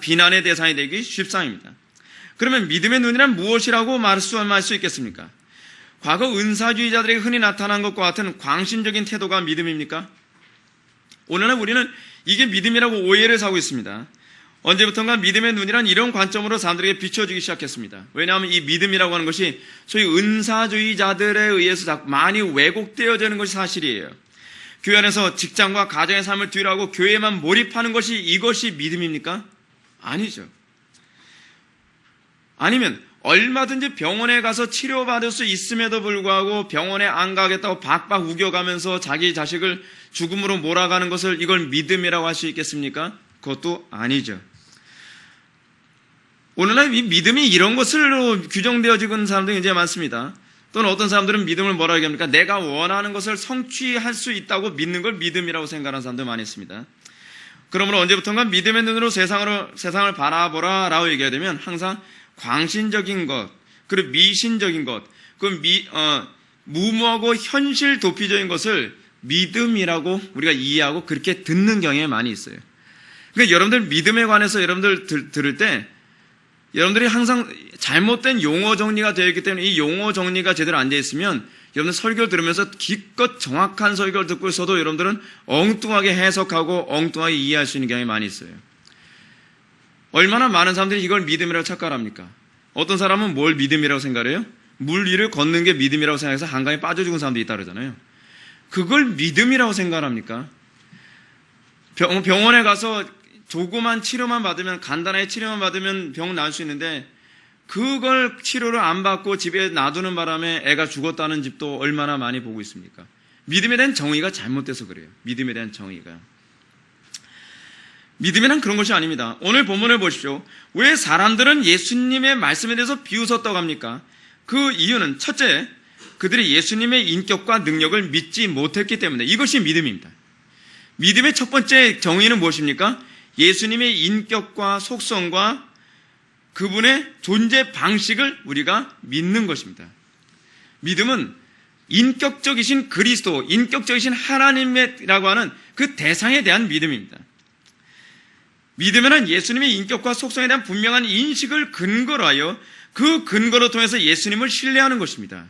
비난의 대상이 되기 쉽상입니다. 그러면 믿음의 눈이란 무엇이라고 말할 수 있겠습니까? 과거 은사주의자들에게 흔히 나타난 것과 같은 광신적인 태도가 믿음입니까? 오늘날 우리는 이게 믿음이라고 오해를 사고 있습니다. 언제부턴가 믿음의 눈이란 이런 관점으로 사람들에게 비춰지기 시작했습니다. 왜냐하면 이 믿음이라고 하는 것이 소위 은사주의자들에 의해서 많이 왜곡되어지는 것이 사실이에요. 교회 안에서 직장과 가정의 삶을 뒤로하고 교회에만 몰입하는 것이 이것이 믿음입니까? 아니죠. 아니면 얼마든지 병원에 가서 치료받을 수 있음에도 불구하고 병원에 안 가겠다고 박박 우겨가면서 자기 자식을 죽음으로 몰아가는 것을 이걸 믿음이라고 할 수 있겠습니까? 그것도 아니죠. 오늘날 이 믿음이 이런 것으로 규정되어지고 있는 사람들이 굉장히 많습니다. 또는 어떤 사람들은 믿음을 뭐라고 얘기합니까? 내가 원하는 것을 성취할 수 있다고 믿는 걸 믿음이라고 생각하는 사람들 많이 있습니다. 그러므로 언제부턴가 믿음의 눈으로 세상을 바라보라 라고 얘기하게 되면 항상 광신적인 것, 그리고 미신적인 것, 무모하고 현실 도피적인 것을 믿음이라고 우리가 이해하고 그렇게 듣는 경향이 많이 있어요. 그러니까 여러분들 믿음에 관해서 여러분들 들을 때 여러분들이 항상 잘못된 용어 정리가 되어 있기 때문에 이 용어 정리가 제대로 안 되어 있으면 여러분들 설교를 들으면서 기껏 정확한 설교를 듣고 있어도 여러분들은 엉뚱하게 해석하고 엉뚱하게 이해할 수 있는 경향이 많이 있어요. 얼마나 많은 사람들이 이걸 믿음이라고 착각합니까? 어떤 사람은 뭘 믿음이라고 생각해요? 물 위를 걷는 게 믿음이라고 생각해서 한강에 빠져 죽은 사람들이 있다 그러잖아요. 그걸 믿음이라고 생각합니까? 병원에 가서 조그만 치료만 받으면, 간단하게 치료만 받으면 병 나을 수 있는데 그걸 치료를 안 받고 집에 놔두는 바람에 애가 죽었다는 집도 얼마나 많이 보고 있습니까? 믿음에 대한 정의가 잘못돼서 그래요. 믿음에 대한 정의가. 믿음이란 그런 것이 아닙니다. 오늘 본문을 보십시오. 왜 사람들은 예수님의 말씀에 대해서 비웃었다고 합니까? 그 이유는 첫째, 그들이 예수님의 인격과 능력을 믿지 못했기 때문에 이것이 믿음입니다. 믿음의 첫 번째 정의는 무엇입니까? 예수님의 인격과 속성과 그분의 존재 방식을 우리가 믿는 것입니다. 믿음은 인격적이신 그리스도, 인격적이신 하나님이라고 하는 그 대상에 대한 믿음입니다. 믿음에는 예수님의 인격과 속성에 대한 분명한 인식을 근거로 하여 그 근거로 통해서 예수님을 신뢰하는 것입니다.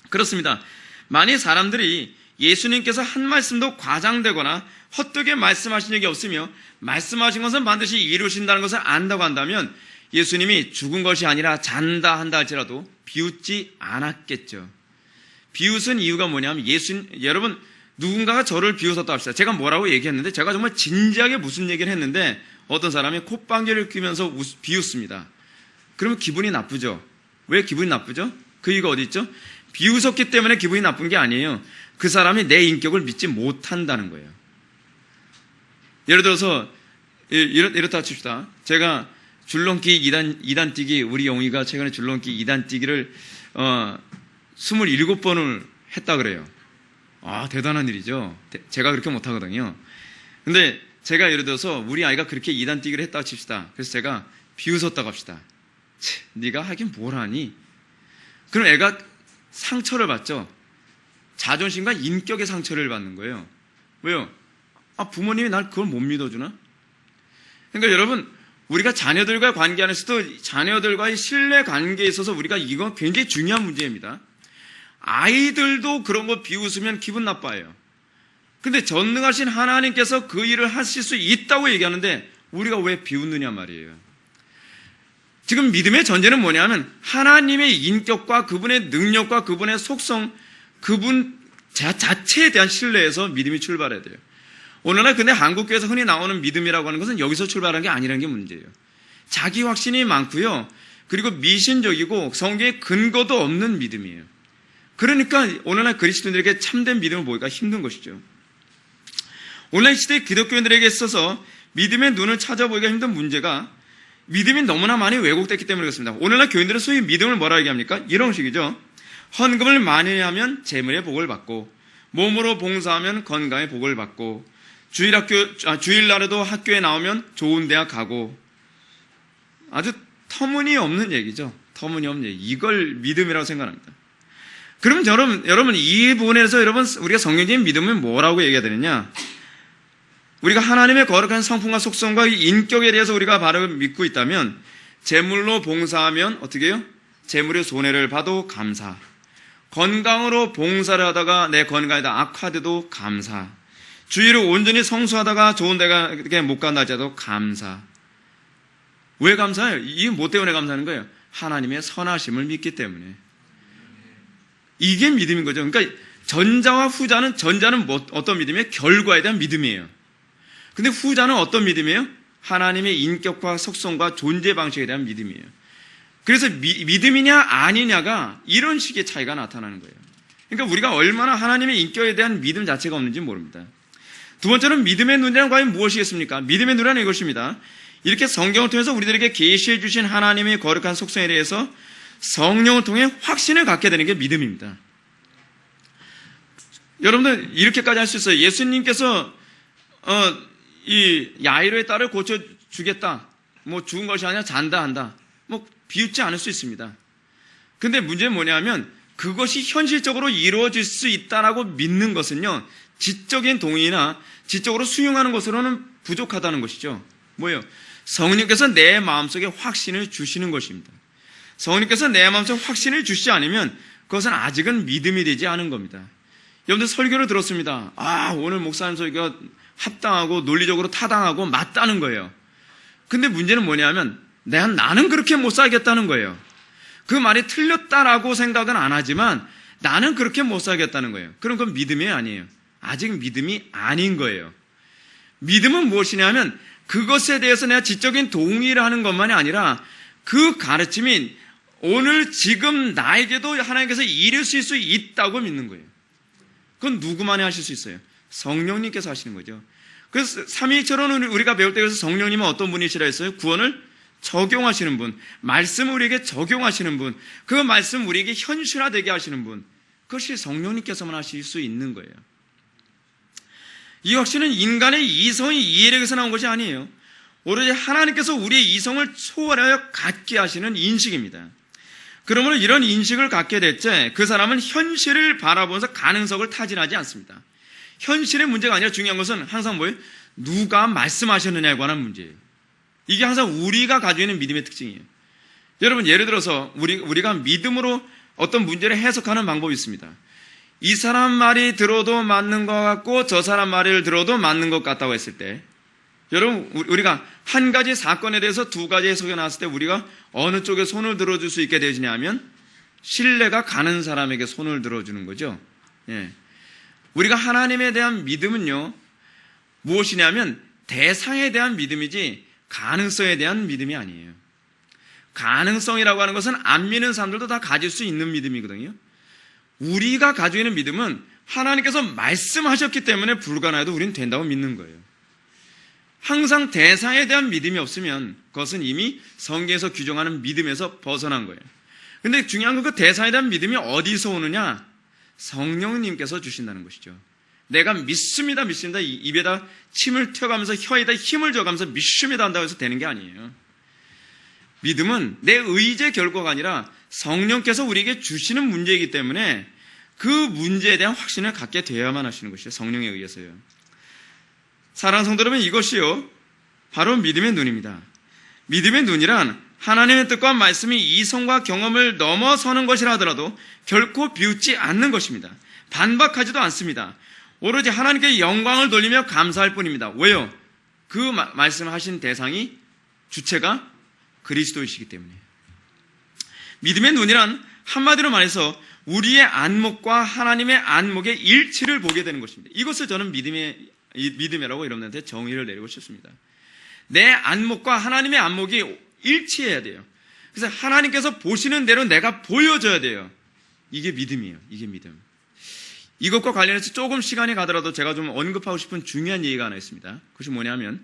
그렇습니다. 만약 사람들이 예수님께서 한 말씀도 과장되거나 헛되게 말씀하신 적이 없으며 말씀하신 것은 반드시 이루신다는 것을 안다고 한다면 예수님이 죽은 것이 아니라 잔다 한다 할지라도 비웃지 않았겠죠. 비웃은 이유가 뭐냐면 여러분 누군가가 저를 비웃었다 합시다. 제가 뭐라고 얘기했는데 제가 정말 진지하게 무슨 얘기를 했는데 어떤 사람이 콧방귀를 뀌면서 비웃습니다. 그러면 기분이 나쁘죠. 왜 기분이 나쁘죠? 그 이유가 어디 있죠? 비웃었기 때문에 기분이 나쁜 게 아니에요. 그 사람이 내 인격을 믿지 못한다는 거예요. 예를 들어서 이렇다 칩시다. 제가 줄넘기 2단 뛰기, 우리 영희가 최근에 줄넘기 2단 뛰기를 27번을 했다 그래요. 대단한 일이죠. 제가 그렇게 못하거든요. 근데 제가 예를 들어서 우리 아이가 그렇게 2단 뛰기를 했다고 칩시다. 그래서 제가 비웃었다고 합시다. 네가 하긴 뭘 하니? 그럼 애가 상처를 받죠. 자존심과 인격의 상처를 받는 거예요. 왜요? 부모님이 날 그걸 못 믿어주나? 그러니까 여러분, 우리가 자녀들과 관계 안에서도 자녀들과의 신뢰 관계에 있어서 우리가 이거 굉장히 중요한 문제입니다. 아이들도 그런 거 비웃으면 기분 나빠요. 근데 전능하신 하나님께서 그 일을 하실 수 있다고 얘기하는데 우리가 왜 비웃느냐 말이에요. 지금 믿음의 전제는 뭐냐면 하나님의 인격과 그분의 능력과 그분의 속성, 그분 자체에 대한 신뢰에서 믿음이 출발해야 돼요. 오늘날 근데 한국교회에서 흔히 나오는 믿음이라고 하는 것은 여기서 출발한 게 아니라는 게 문제예요. 자기 확신이 많고요. 그리고 미신적이고 성경에 근거도 없는 믿음이에요. 그러니까 오늘날 그리스도인들에게 참된 믿음을 보기가 힘든 것이죠. 오늘날 시대 기독교인들에게 있어서 믿음의 눈을 찾아보기가 힘든 문제가 믿음이 너무나 많이 왜곡됐기 때문에 그렇습니다. 오늘날 교인들은 소위 믿음을 뭐라 얘기합니까? 이런 식이죠. 헌금을 많이 하면 재물의 복을 받고, 몸으로 봉사하면 건강의 복을 받고, 주일날에도 학교에 나오면 좋은 대학 가고, 아주 터무니없는 얘기죠. 터무니없는 얘기. 이걸 믿음이라고 생각합니다. 그럼 여러분 이 부분에서 우리가 성경적인 믿음은 뭐라고 얘기해야 되느냐? 우리가 하나님의 거룩한 성품과 속성과 인격에 대해서 우리가 바로 믿고 있다면 재물로 봉사하면 어떻게 해요? 재물의 손해를 봐도 감사. 건강으로 봉사를 하다가 내 건강에다 악화돼도 감사. 주의를 온전히 성수하다가 좋은 데가 못 간다 할지라도 감사. 왜 감사해요? 이게 뭐 때문에 감사하는 거예요? 하나님의 선하심을 믿기 때문에. 이게 믿음인 거죠. 그러니까 전자와 후자는, 전자는 어떤 믿음이에요? 결과에 대한 믿음이에요. 근데 후자는 어떤 믿음이에요? 하나님의 인격과 속성과 존재 방식에 대한 믿음이에요. 그래서 믿음이냐 아니냐가 이런 식의 차이가 나타나는 거예요. 그러니까 우리가 얼마나 하나님의 인격에 대한 믿음 자체가 없는지 모릅니다. 두 번째는 믿음의 눈이란 과연 무엇이겠습니까? 믿음의 눈이란 이것입니다. 이렇게 성경을 통해서 우리들에게 계시해 주신 하나님의 거룩한 속성에 대해서 성령을 통해 확신을 갖게 되는 게 믿음입니다. 여러분들 이렇게까지 할 수 있어요. 예수님께서 이 야이로의 딸을 고쳐주겠다. 뭐 죽은 것이 아니라 잔다 한다. 뭐 비웃지 않을 수 있습니다. 근데 문제는 뭐냐면 그것이 현실적으로 이루어질 수 있다라고 믿는 것은요. 지적인 동의나 지적으로 수용하는 것으로는 부족하다는 것이죠. 뭐예요? 성령께서 내 마음속에 확신을 주시는 것입니다. 성령께서 내 마음속에 확신을 주시지 않으면 그것은 아직은 믿음이 되지 않은 겁니다. 여러분들 설교를 들었습니다. 오늘 목사님 설교가 합당하고 논리적으로 타당하고 맞다는 거예요. 근데 문제는 뭐냐면 나는 그렇게 못 살겠다는 거예요. 그 말이 틀렸다라고 생각은 안 하지만 나는 그렇게 못 살겠다는 거예요. 그럼 그건 믿음이 아니에요. 아직 믿음이 아닌 거예요. 믿음은 무엇이냐면 그것에 대해서 내가 지적인 동의를 하는 것만이 아니라 그 가르침이 오늘 지금 나에게도 하나님께서 이루실 수 있다고 믿는 거예요. 그건 누구만이 하실 수 있어요? 성령님께서 하시는 거죠. 그래서 삼위일체로는 우리가 배울 때 그래서 성령님은 어떤 분이시라 했어요? 구원을 적용하시는 분, 말씀을 우리에게 적용하시는 분, 그 말씀 우리에게 현실화되게 하시는 분, 그것이 성령님께서만 하실 수 있는 거예요. 이 확신은 인간의 이성이 이해력에서 나온 것이 아니에요. 오로지 하나님께서 우리의 이성을 초월하여 갖게 하시는 인식입니다. 그러므로 이런 인식을 갖게 될 때 그 사람은 현실을 바라보면서 가능성을 타진하지 않습니다. 현실의 문제가 아니라 중요한 것은 항상 뭐예요? 누가 말씀하셨느냐에 관한 문제예요. 이게 항상 우리가 가지고 있는 믿음의 특징이에요. 여러분 예를 들어서 우리가 믿음으로 어떤 문제를 해석하는 방법이 있습니다. 이 사람 말이 들어도 맞는 것 같고 저 사람 말을 들어도 맞는 것 같다고 했을 때 여러분 우리가 한 가지 사건에 대해서 두 가지 해석이 나왔을 때 우리가 어느 쪽에 손을 들어줄 수 있게 되느냐면 신뢰가 가는 사람에게 손을 들어주는 거죠. 예. 우리가 하나님에 대한 믿음은요 무엇이냐면 대상에 대한 믿음이지 가능성에 대한 믿음이 아니에요. 가능성이라고 하는 것은 안 믿는 사람들도 다 가질 수 있는 믿음이거든요. 우리가 가지고 있는 믿음은 하나님께서 말씀하셨기 때문에 불가능해도 우리는 된다고 믿는 거예요. 항상 대상에 대한 믿음이 없으면 그것은 이미 성경에서 규정하는 믿음에서 벗어난 거예요. 근데 중요한 건 그 대상에 대한 믿음이 어디서 오느냐? 성령님께서 주신다는 것이죠. 내가 믿습니다, 믿습니다. 입에다 침을 튀어가면서 혀에다 힘을 줘가면서 믿습니다 한다고 해서 되는 게 아니에요. 믿음은 내 의지의 결과가 아니라 성령께서 우리에게 주시는 문제이기 때문에 그 문제에 대한 확신을 갖게 되어야만 하시는 것이죠. 성령에 의해서요. 사랑하는 성도 여러분, 이것이요 바로 믿음의 눈입니다. 믿음의 눈이란 하나님의 뜻과 말씀이 이성과 경험을 넘어서는 것이라 하더라도 결코 비웃지 않는 것입니다. 반박하지도 않습니다. 오로지 하나님께 영광을 돌리며 감사할 뿐입니다. 왜요? 그 말씀하신 대상이 주체가 그리스도이시기 때문에. 믿음의 눈이란 한마디로 말해서 우리의 안목과 하나님의 안목의 일치를 보게 되는 것입니다. 이것을 저는 믿음이라고 여러분한테 정의를 내리고 싶습니다. 내 안목과 하나님의 안목이 일치해야 돼요. 그래서 하나님께서 보시는 대로 내가 보여줘야 돼요. 이게 믿음이에요. 이게 믿음. 이것과 관련해서 조금 시간이 가더라도 제가 좀 언급하고 싶은 중요한 얘기가 하나 있습니다. 그것이 뭐냐면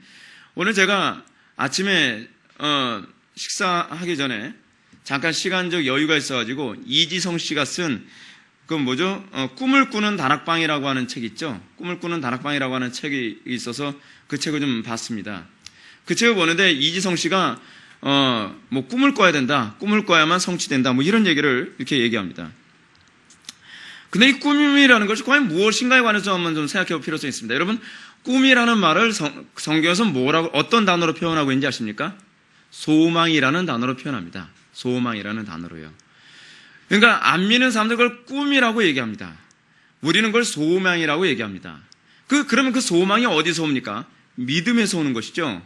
오늘 제가 아침에 식사하기 전에 잠깐 시간적 여유가 있어가지고 이지성 씨가 쓴 꿈을 꾸는 다락방이라고 하는 책 있죠. 꿈을 꾸는 다락방이라고 하는 책이 있어서 그 책을 좀 봤습니다. 그 책을 보는데 이지성 씨가 꿈을 꿔야 된다. 꿈을 꿔야만 성취된다. 이런 얘기를 이렇게 얘기합니다. 근데 이 꿈이라는 것이 과연 무엇인가에 관해서 한번 좀 생각해 볼 필요성이 있습니다. 여러분, 꿈이라는 말을 성경에서 어떤 단어로 표현하고 있는지 아십니까? 소망이라는 단어로 표현합니다. 소망이라는 단어로요. 그러니까 안 믿는 사람들 그걸 꿈이라고 얘기합니다. 우리는 그걸 소망이라고 얘기합니다. 그러면 그 소망이 어디서 옵니까? 믿음에서 오는 것이죠.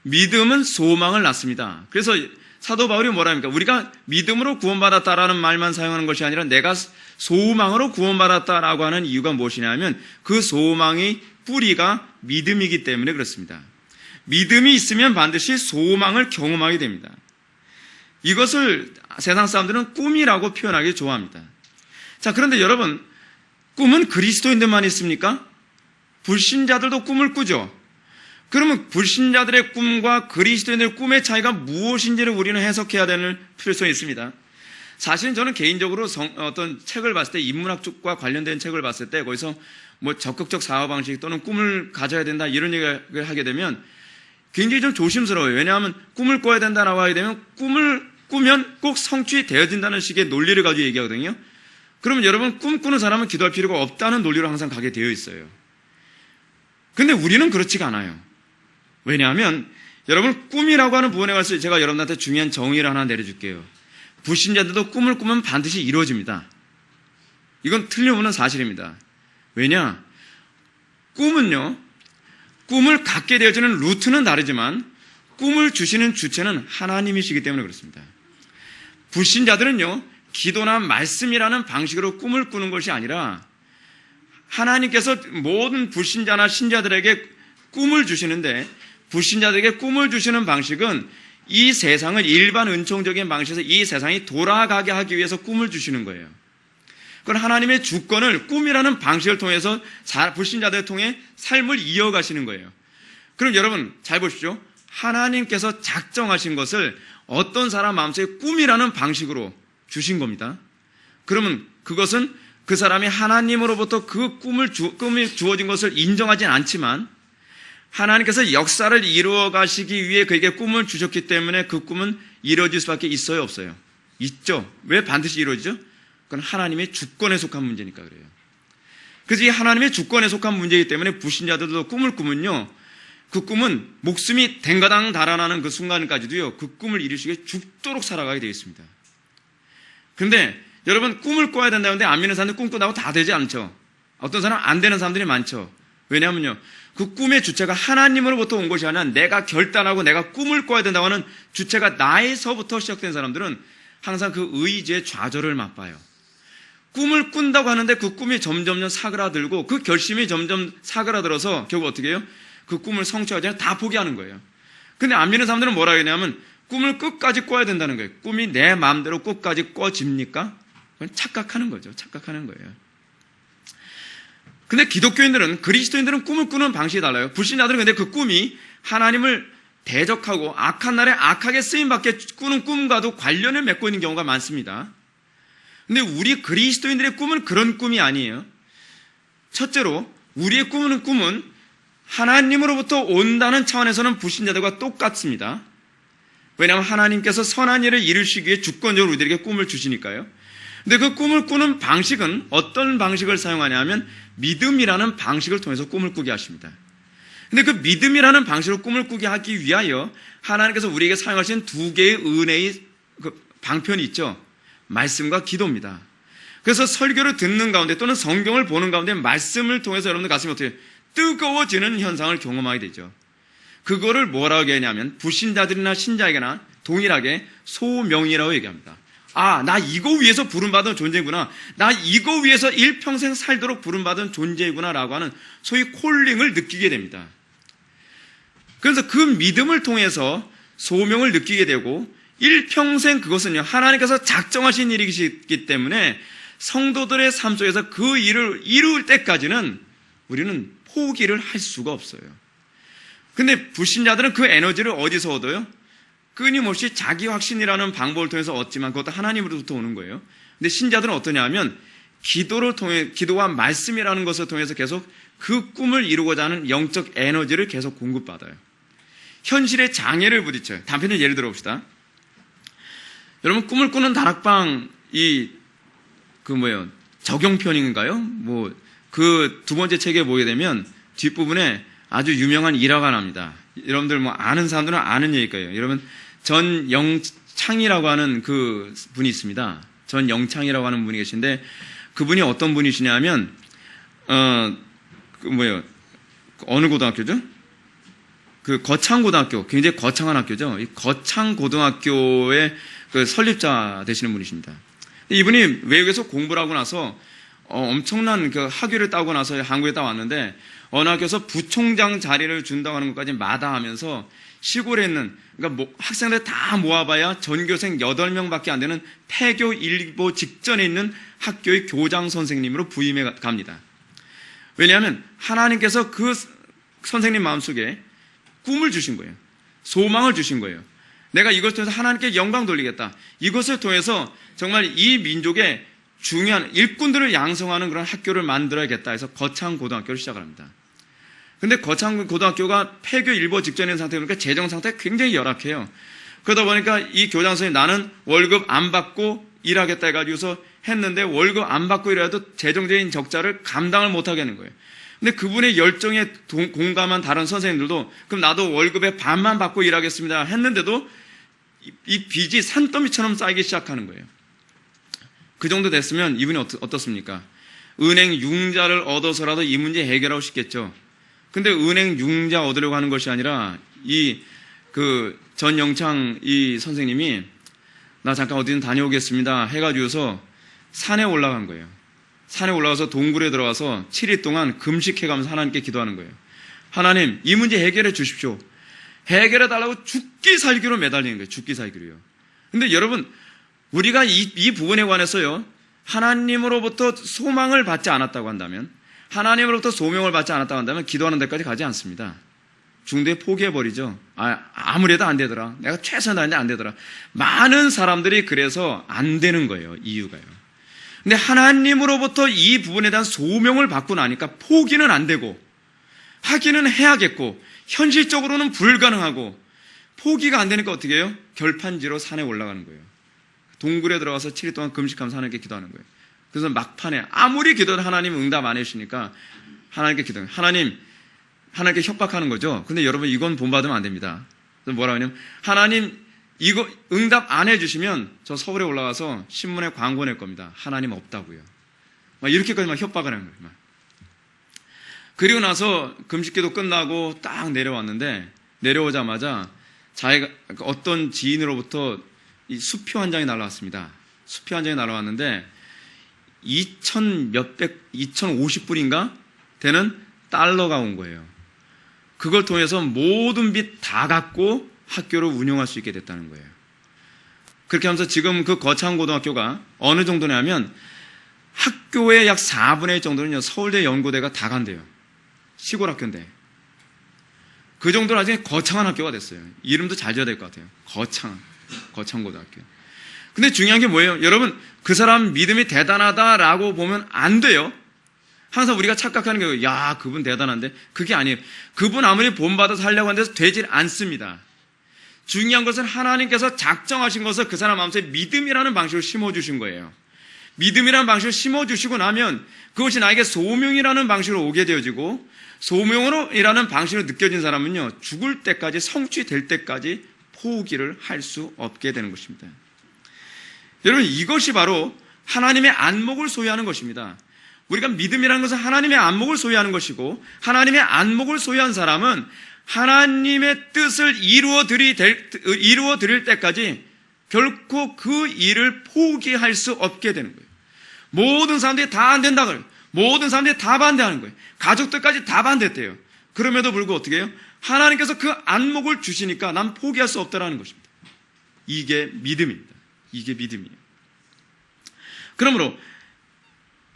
믿음은 소망을 낳습니다. 그래서 사도 바울이 뭐라 합니까? 우리가 믿음으로 구원받았다라는 말만 사용하는 것이 아니라 내가 소망으로 구원받았다라고 하는 이유가 무엇이냐면 그 소망의 뿌리가 믿음이기 때문에 그렇습니다. 믿음이 있으면 반드시 소망을 경험하게 됩니다. 이것을 세상 사람들은 꿈이라고 표현하기 좋아합니다. 자, 그런데 여러분, 꿈은 그리스도인들만 있습니까? 불신자들도 꿈을 꾸죠. 그러면 불신자들의 꿈과 그리스도인들의 꿈의 차이가 무엇인지를 우리는 해석해야 되는 필요성이 있습니다. 사실은 저는 개인적으로 어떤 책을 봤을 때, 인문학 쪽과 관련된 책을 봤을 때 거기서 적극적 사고 방식 또는 꿈을 가져야 된다 이런 얘기를 하게 되면 굉장히 좀 조심스러워요. 왜냐하면 꿈을 꿔야 된다라고 하게 되면 꿈을 꾸면 꼭 성취되어진다는 식의 논리를 가지고 얘기하거든요. 그러면 여러분, 꿈 꾸는 사람은 기도할 필요가 없다는 논리로 항상 가게 되어 있어요. 근데 우리는 그렇지가 않아요. 왜냐하면 여러분, 꿈이라고 하는 부분에 관해서 제가 여러분한테 중요한 정의를 하나 내려줄게요. 불신자들도 꿈을 꾸면 반드시 이루어집니다. 이건 틀림없는 사실입니다. 왜냐? 꿈은요, 꿈을 갖게 되어지는 루트는 다르지만 꿈을 주시는 주체는 하나님이시기 때문에 그렇습니다. 불신자들은요, 기도나 말씀이라는 방식으로 꿈을 꾸는 것이 아니라 하나님께서 모든 불신자나 신자들에게 꿈을 주시는데, 불신자들에게 꿈을 주시는 방식은 이 세상을 일반 은총적인 방식에서 이 세상이 돌아가게 하기 위해서 꿈을 주시는 거예요. 그건 하나님의 주권을 꿈이라는 방식을 통해서 불신자들을 통해 삶을 이어가시는 거예요. 그럼 여러분 잘 보십시오. 하나님께서 작정하신 것을 어떤 사람 마음속에 꿈이라는 방식으로 주신 겁니다. 그러면 그것은 그 사람이 하나님으로부터 그 꿈이 주어진 것을 인정하진 않지만 하나님께서 역사를 이루어 가시기 위해 그에게 꿈을 주셨기 때문에 그 꿈은 이루어질 수밖에 있어요, 없어요? 있죠. 왜 반드시 이루어지죠? 그건 하나님의 주권에 속한 문제니까 그래요. 그래서 이 하나님의 주권에 속한 문제이기 때문에 불신자들도 꿈을 꾸면요, 그 꿈은 목숨이 댕가당 달아나는 그 순간까지도요, 그 꿈을 이루시기 위해 죽도록 살아가게 되어 있습니다. 그런데 여러분, 꿈을 꿔야 된다는데 안 믿는 사람들 꿈 꾼다고 다 되지 않죠. 어떤 사람 안 되는 사람들이 많죠. 왜냐하면요, 그 꿈의 주체가 하나님으로부터 온 것이 아니라 내가 결단하고 내가 꿈을 꿔야 된다고 하는 주체가 나에서부터 시작된 사람들은 항상 그 의지의 좌절을 맛봐요. 꿈을 꾼다고 하는데 그 꿈이 점점 사그라들고 그 결심이 점점 사그라들어서 결국 어떻게 해요? 그 꿈을 성취하지 않아 다 포기하는 거예요. 근데 안 믿는 사람들은 뭐라 하냐면 꿈을 끝까지 꿔야 된다는 거예요. 꿈이 내 마음대로 끝까지 꿔집니까? 그건 착각하는 거죠. 착각하는 거예요. 근데 기독교인들은, 그리스도인들은 꿈을 꾸는 방식이 달라요. 불신자들은 근데 그 꿈이 하나님을 대적하고 악한 날에 악하게 쓰임받게 꾸는 꿈과도 관련을 맺고 있는 경우가 많습니다. 근데 우리 그리스도인들의 꿈은 그런 꿈이 아니에요. 첫째로 우리의 꿈은 하나님으로부터 온다는 차원에서는 불신자들과 똑같습니다. 왜냐하면 하나님께서 선한 일을 이루시기 위해 주권적으로 우리들에게 꿈을 주시니까요. 근데 그 꿈을 꾸는 방식은 어떤 방식을 사용하냐 하면 믿음이라는 방식을 통해서 꿈을 꾸게 하십니다. 근데 그 믿음이라는 방식으로 꿈을 꾸게 하기 위하여 하나님께서 우리에게 사용하신 두 개의 은혜의 그 방편이 있죠. 말씀과 기도입니다. 그래서 설교를 듣는 가운데 또는 성경을 보는 가운데 말씀을 통해서 여러분들 가슴이 어떻게 뜨거워지는 현상을 경험하게 되죠. 그거를 뭐라고 얘기하냐면 불신자들이나 신자에게나 동일하게 소명이라고 얘기합니다. 아, 나 이거 위해서 부름받은 존재구나. 나 이거 위해서 일평생 살도록 부름받은 존재구나 라고 하는 소위 콜링을 느끼게 됩니다. 그래서 그 믿음을 통해서 소명을 느끼게 되고 일평생 그것은요 하나님께서 작정하신 일이기 때문에 성도들의 삶 속에서 그 일을 이룰 때까지는 우리는 포기를 할 수가 없어요. 근데 불신자들은 그 에너지를 어디서 얻어요? 끊임없이 자기 확신이라는 방법을 통해서 얻지만 그것도 하나님으로부터 오는 거예요. 근데 신자들은 어떠냐 하면 기도를 통해, 기도와 말씀이라는 것을 통해서 계속 그 꿈을 이루고자 하는 영적 에너지를 계속 공급받아요. 현실의 장애를 부딪혀요. 단편적 예를 들어봅시다. 여러분 꿈을 꾸는 다락방 적용편인가요? 그 두 번째 책에 보게 되면 뒷부분에 아주 유명한 일화가 납니다. 여러분들 아는 사람들은 아는 얘기일 거예요. 여러분 전영창이라고 하는 그 분이 있습니다. 전영창이라고 하는 분이 계신데 그분이 어떤 분이시냐면 어느 고등학교죠? 그 거창고등학교, 굉장히 거창한 학교죠. 이 거창고등학교의 그 설립자 되시는 분이십니다. 이분이 외국에서 공부를 하고 나서 엄청난 그 학위를 따고 나서 한국에 딱 왔는데 어느 학교에서 부총장 자리를 준다고 하는 것까지 마다하면서 시골에 있는 그러니까 학생들 다 모아봐야 전교생 8명밖에 안 되는 폐교 일보 직전에 있는 학교의 교장 선생님으로 부임해 갑니다. 왜냐하면 하나님께서 그 선생님 마음속에 꿈을 주신 거예요. 소망을 주신 거예요. 내가 이것을 통해서 하나님께 영광 돌리겠다. 이것을 통해서 정말 이 민족의 중요한 일꾼들을 양성하는 그런 학교를 만들어야겠다 해서 거창고등학교를 시작을 합니다. 근데 거창고등학교가 폐교 일보 직전에 있는 상태니까 재정 상태가 굉장히 열악해요. 그러다 보니까 이 교장 선생님이 나는 월급 안 받고 일하겠다 해가지고서 했는데 월급 안 받고 일해도 재정적인 적자를 감당을 못 하겠는 거예요. 근데 그분의 열정에 공감한 다른 선생님들도 그럼 나도 월급의 반만 받고 일하겠습니다 했는데도 이 빚이 산더미처럼 쌓이기 시작하는 거예요. 그 정도 됐으면 이분이 어떻습니까? 은행 융자를 얻어서라도 이 문제 해결하고 싶겠죠. 근데 은행 융자 얻으려고 하는 것이 아니라 전영창 이 선생님이 나 잠깐 어디든 다녀오겠습니다 해가지고서 산에 올라간 거예요. 산에 올라가서 동굴에 들어가서 7일 동안 금식해가면서 하나님께 기도하는 거예요. 하나님, 이 문제 해결해 주십시오. 해결해 달라고 죽기 살기로 매달리는 거예요. 죽기 살기로요. 근데 여러분, 우리가 이 부분에 관해서요, 하나님으로부터 소망을 받지 않았다고 한다면, 하나님으로부터 소명을 받지 않았다고 한다면 기도하는 데까지 가지 않습니다. 중도에 포기해버리죠. 아무래도 안 되더라. 내가 최선을 다했는데 안 되더라. 많은 사람들이 그래서 안 되는 거예요. 이유가요. 근데 하나님으로부터 이 부분에 대한 소명을 받고 나니까 포기는 안 되고 하기는 해야겠고 현실적으로는 불가능하고 포기가 안 되니까 어떻게 해요? 결판지로 산에 올라가는 거예요. 동굴에 들어가서 7일 동안 금식하면서 하나님께 기도하는 거예요. 그래서 막판에 아무리 기도해도 하나님 응답 안 해주시니까 하나님께 기도해요. 하나님께 협박하는 거죠. 근데 여러분 이건 본받으면 안 됩니다. 뭐라고 하냐면 하나님 이거 응답 안 해주시면 저 서울에 올라가서 신문에 광고 낼 겁니다. 하나님 없다고요. 막 이렇게까지 막 협박을 하는 거예요. 막. 그리고 나서 금식기도 끝나고 딱 내려왔는데 내려오자마자 자기가 어떤 지인으로부터 이 수표 한 장이 날라왔습니다. 수표 한 장이 날라왔는데 2,050불인가 되는 달러가 온 거예요. 그걸 통해서 모든 빚 다 갚고 학교를 운영할 수 있게 됐다는 거예요. 그렇게 하면서 지금 그 거창고등학교가 어느 정도냐면 학교의 약 4분의 1 정도는요, 서울대 연고대가 다 간대요. 시골 학교인데. 그 정도로 나중에 거창한 학교가 됐어요. 이름도 잘 지어야 될 것 같아요. 거창고등학교. 근데 중요한 게 뭐예요? 여러분, 그 사람 믿음이 대단하다라고 보면 안 돼요. 항상 우리가 착각하는 게, 야, 그분 대단한데? 그게 아니에요. 그분 아무리 본받아서 하려고 하는데도 되질 않습니다. 중요한 것은 하나님께서 작정하신 것을 그 사람 마음속에 믿음이라는 방식으로 심어주신 거예요. 믿음이라는 방식으로 심어주시고 나면 그것이 나에게 소명이라는 방식으로 오게 되어지고, 소명으로 일하는 방식으로 느껴진 사람은요, 죽을 때까지, 성취될 때까지 포기를 할 수 없게 되는 것입니다. 여러분, 이것이 바로 하나님의 안목을 소유하는 것입니다. 우리가 믿음이라는 것은 하나님의 안목을 소유하는 것이고, 하나님의 안목을 소유한 사람은 하나님의 뜻을 이루어 드릴 때까지 결코 그 일을 포기할 수 없게 되는 거예요. 모든 사람들이 다 안 된다 그래요. 모든 사람들이 다 반대하는 거예요. 가족들까지 다 반대했대요. 그럼에도 불구하고 어떻게 해요? 하나님께서 그 안목을 주시니까 난 포기할 수 없다라는 것입니다. 이게 믿음입니다. 이게 믿음이에요. 그러므로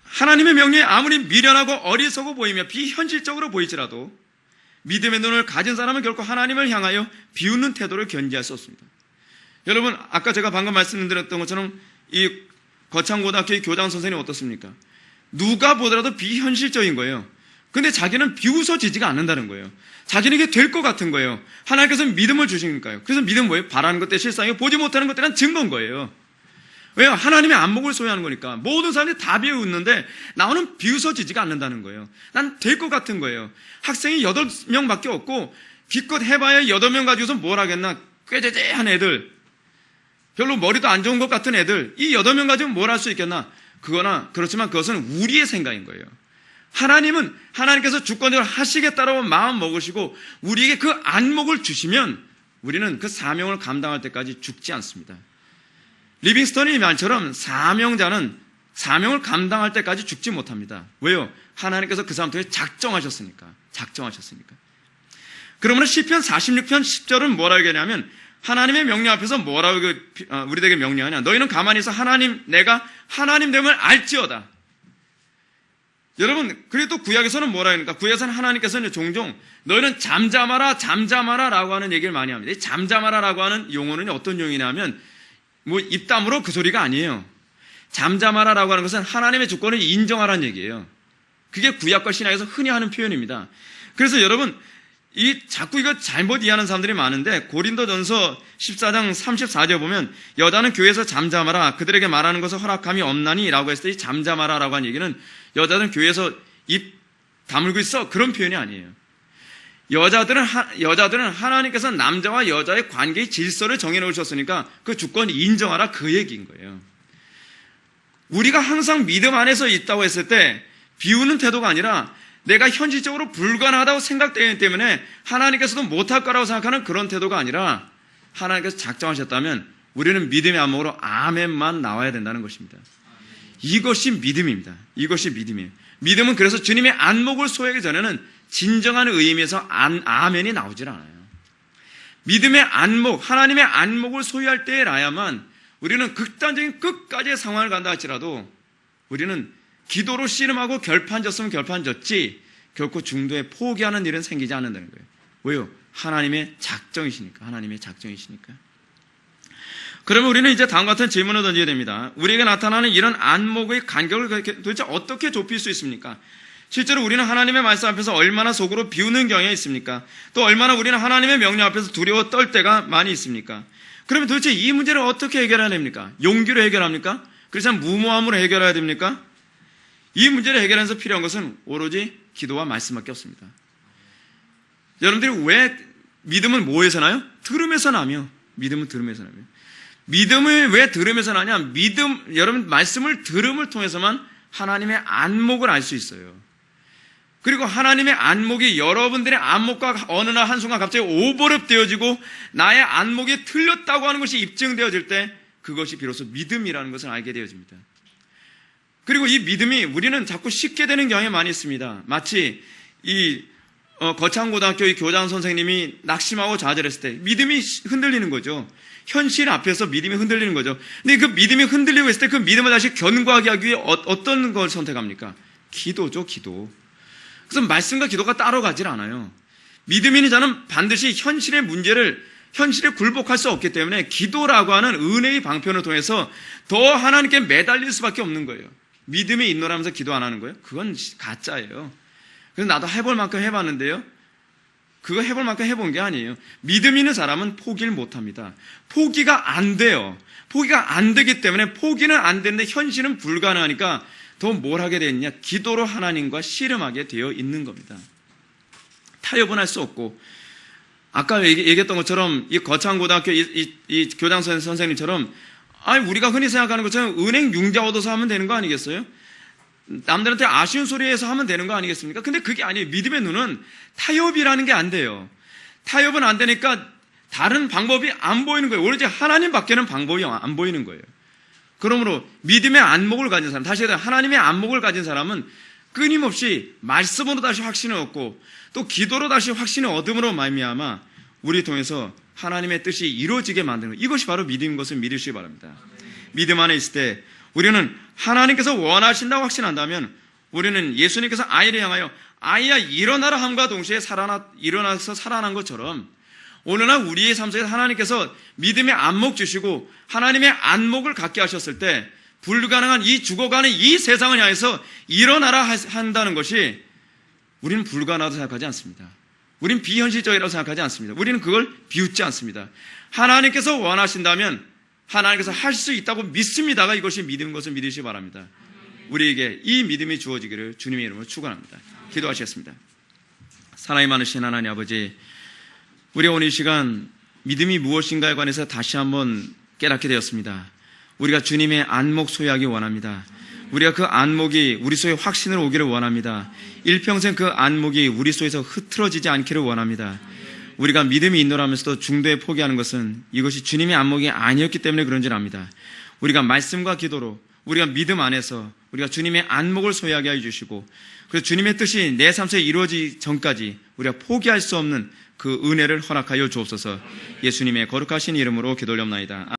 하나님의 명령이 아무리 미련하고 어리석어 보이며 비현실적으로 보이지라도 믿음의 눈을 가진 사람은 결코 하나님을 향하여 비웃는 태도를 견지할 수 없습니다. 여러분, 아까 제가 방금 말씀드렸던 것처럼 이 거창고등학교의 교장 선생님이 어떻습니까? 누가 보더라도 비현실적인 거예요. 근데 자기는 비웃어지지가 않는다는 거예요. 자기는 이게 될 것 같은 거예요. 하나님께서 믿음을 주시니까요. 그래서 믿음은 뭐예요? 바라는 것들 실상이고 보지 못하는 것들은 증거인 거예요. 왜요? 하나님의 안목을 소유하는 거니까. 모든 사람들이 다 비웃는데 나는 비웃어지지가 않는다는 거예요. 난 될 것 같은 거예요. 학생이 8명밖에 없고 기껏 해봐야 8명 가지고서 뭘 하겠나. 꾀죄죄한 애들, 별로 머리도 안 좋은 것 같은 애들, 이 8명 가지고 뭘 할 수 있겠나. 그렇지만 그것은 우리의 생각인 거예요. 하나님은 하나님께서 주권적으로 하시겠다라고 마음 먹으시고 우리에게 그 안목을 주시면 우리는 그 사명을 감당할 때까지 죽지 않습니다. 리빙스턴의 말처럼 사명자는 사명을 감당할 때까지 죽지 못합니다. 왜요? 하나님께서 그 사람 통해 작정하셨으니까. 그러면 시편 46편 10절은 뭐라고 얘기하냐면 하나님의 명령 앞에서 뭐라고 우리에게 명령하냐. 너희는 가만히 있어 내가 하나님 됨을 알지어다. 여러분, 그리고 또 구약에서는 뭐라 합니까? 구약에서는 하나님께서는 종종 너희는 잠잠하라 라고 하는 얘기를 많이 합니다. 이 잠잠하라라고 하는 용어는 어떤 용어냐면 입담으로 그 소리가 아니에요. 잠잠하라라고 하는 것은 하나님의 주권을 인정하라는 얘기예요. 그게 구약과 신약에서 흔히 하는 표현입니다. 그래서 여러분, 자꾸 이거 잘못 이해하는 사람들이 많은데, 고린도전서 14장 34절 보면, 여자는 교회에서 잠잠하라, 그들에게 말하는 것을 허락함이 없나니, 라고 했을 때, 이 잠잠하라 라고 하는 얘기는, 여자는 교회에서 입 다물고 있어. 그런 표현이 아니에요. 여자들은 하나님께서 남자와 여자의 관계의 질서를 정해놓으셨으니까, 그 주권을 인정하라, 그 얘기인 거예요. 우리가 항상 믿음 안에서 있다고 했을 때, 비우는 태도가 아니라, 내가 현실적으로 불가능하다고 생각되기 때문에 하나님께서도 못할 거라고 생각하는 그런 태도가 아니라 하나님께서 작정하셨다면 우리는 믿음의 안목으로 아멘만 나와야 된다는 것입니다. 이것이 믿음입니다. 이것이 믿음이에요. 믿음은 그래서 주님의 안목을 소유하기 전에는 진정한 의미에서 아멘이 나오질 않아요. 믿음의 안목, 하나님의 안목을 소유할 때라야만 우리는 극단적인 끝까지의 상황을 간다 할지라도 우리는 기도로 씨름하고 결판졌으면 결판졌지 결코 중도에 포기하는 일은 생기지 않는다는 거예요. 왜요? 하나님의 작정이시니까. 그러면 우리는 이제 다음과 같은 질문을 던져야 됩니다. 우리에게 나타나는 이런 안목의 간격을 도대체 어떻게 좁힐 수 있습니까? 실제로 우리는 하나님의 말씀 앞에서 얼마나 속으로 비우는 경향이 있습니까? 또 얼마나 우리는 하나님의 명령 앞에서 두려워 떨 때가 많이 있습니까? 그러면 도대체 이 문제를 어떻게 해결해야 됩니까? 용기로 해결합니까? 그렇지 않으면 무모함으로 해결해야 됩니까? 이 문제를 해결하면서 필요한 것은 오로지 기도와 말씀밖에 없습니다. 여러분들이 왜 믿음은 뭐에서 나요? 들음에서 나며. 믿음은 들음에서 나며. 믿음을 왜 들음에서 나냐? 여러분 말씀을 들음을 통해서만 하나님의 안목을 알 수 있어요. 그리고 하나님의 안목이 여러분들의 안목과 어느 날 한순간 갑자기 오버랩 되어지고 나의 안목이 틀렸다고 하는 것이 입증되어질 때 그것이 비로소 믿음이라는 것을 알게 되어집니다. 그리고 이 믿음이 우리는 자꾸 쉽게 되는 경향이 많이 있습니다. 마치 거창고등학교 교장 선생님이 낙심하고 좌절했을 때 믿음이 흔들리는 거죠. 현실 앞에서 믿음이 흔들리는 거죠. 근데 그 믿음이 흔들리고 있을 때 그 믿음을 다시 견고하게 하기 위해 어떤 걸 선택합니까? 기도죠, 기도. 그래서 말씀과 기도가 따로 가질 않아요. 믿음 있는 자는 반드시 현실의 현실에 굴복할 수 없기 때문에 기도라고 하는 은혜의 방편을 통해서 더 하나님께 매달릴 수밖에 없는 거예요. 믿음이 있노라면서 기도 안 하는 거예요? 그건 가짜예요. 그래서 나도 해볼 만큼 해봤는데요. 그거 해볼 만큼 해본 게 아니에요. 믿음 있는 사람은 포기를 못합니다. 포기가 안 돼요. 포기가 안 되기 때문에 포기는 안 되는데 현실은 불가능하니까 더 뭘 하게 되느냐? 기도로 하나님과 씨름하게 되어 있는 겁니다. 타협은 할 수 없고, 아까 얘기했던 것처럼 이 거창고등학교 이 교장 선생님처럼 우리가 흔히 생각하는 것처럼 은행 융자 얻어서 하면 되는 거 아니겠어요? 남들한테 아쉬운 소리 해서 하면 되는 거 아니겠습니까? 근데 그게 아니에요. 믿음의 눈은 타협이라는 게 안 돼요. 타협은 안 되니까 다른 방법이 안 보이는 거예요. 오로지 하나님 밖에는 방법이 안 보이는 거예요. 그러므로 믿음의 안목을 가진 사람, 다시 해서 하나님의 안목을 가진 사람은 끊임없이 말씀으로 다시 확신을 얻고 또 기도로 다시 확신을 얻음으로 말미암아 우리 통해서 하나님의 뜻이 이루어지게 만드는 것. 이것이 바로 믿음인 것을 믿으시기 바랍니다. 믿음 안에 있을 때 우리는 하나님께서 원하신다고 확신한다면 우리는 예수님께서 아이를 향하여 아이야 일어나라 함과 동시에 일어나서 살아난 것처럼 오늘날 우리의 삶 속에서 하나님께서 믿음의 안목 주시고 하나님의 안목을 갖게 하셨을 때 불가능한 이 죽어가는 이 세상을 향해서 일어나라 한다는 것이 우리는 불가능하다고 생각하지 않습니다. 우리는 비현실적이라고 생각하지 않습니다. 우리는 그걸 비웃지 않습니다. 하나님께서 원하신다면 하나님께서 할 수 있다고 믿습니다가 이것이 믿는 것을 믿으시기 바랍니다. 우리에게 이 믿음이 주어지기를 주님의 이름으로 축원합니다. 기도하시겠습니다. 사랑이 많으신 하나님 아버지, 우리가 오늘 이 시간 믿음이 무엇인가에 관해서 다시 한번 깨닫게 되었습니다. 우리가 주님의 안목 소유하기 원합니다. 우리가 그 안목이 우리 속에 확신을 오기를 원합니다. 일평생 그 안목이 우리 속에서 흐트러지지 않기를 원합니다. 우리가 믿음이 있노라면서도 중도에 포기하는 것은 이것이 주님의 안목이 아니었기 때문에 그런 줄 압니다. 우리가 말씀과 기도로 우리가 믿음 안에서 우리가 주님의 안목을 소유하게 해주시고 그래서 주님의 뜻이 내 삶 속에 이루어지기 전까지 우리가 포기할 수 없는 그 은혜를 허락하여 주옵소서. 예수님의 거룩하신 이름으로 기도 올려옵나이다.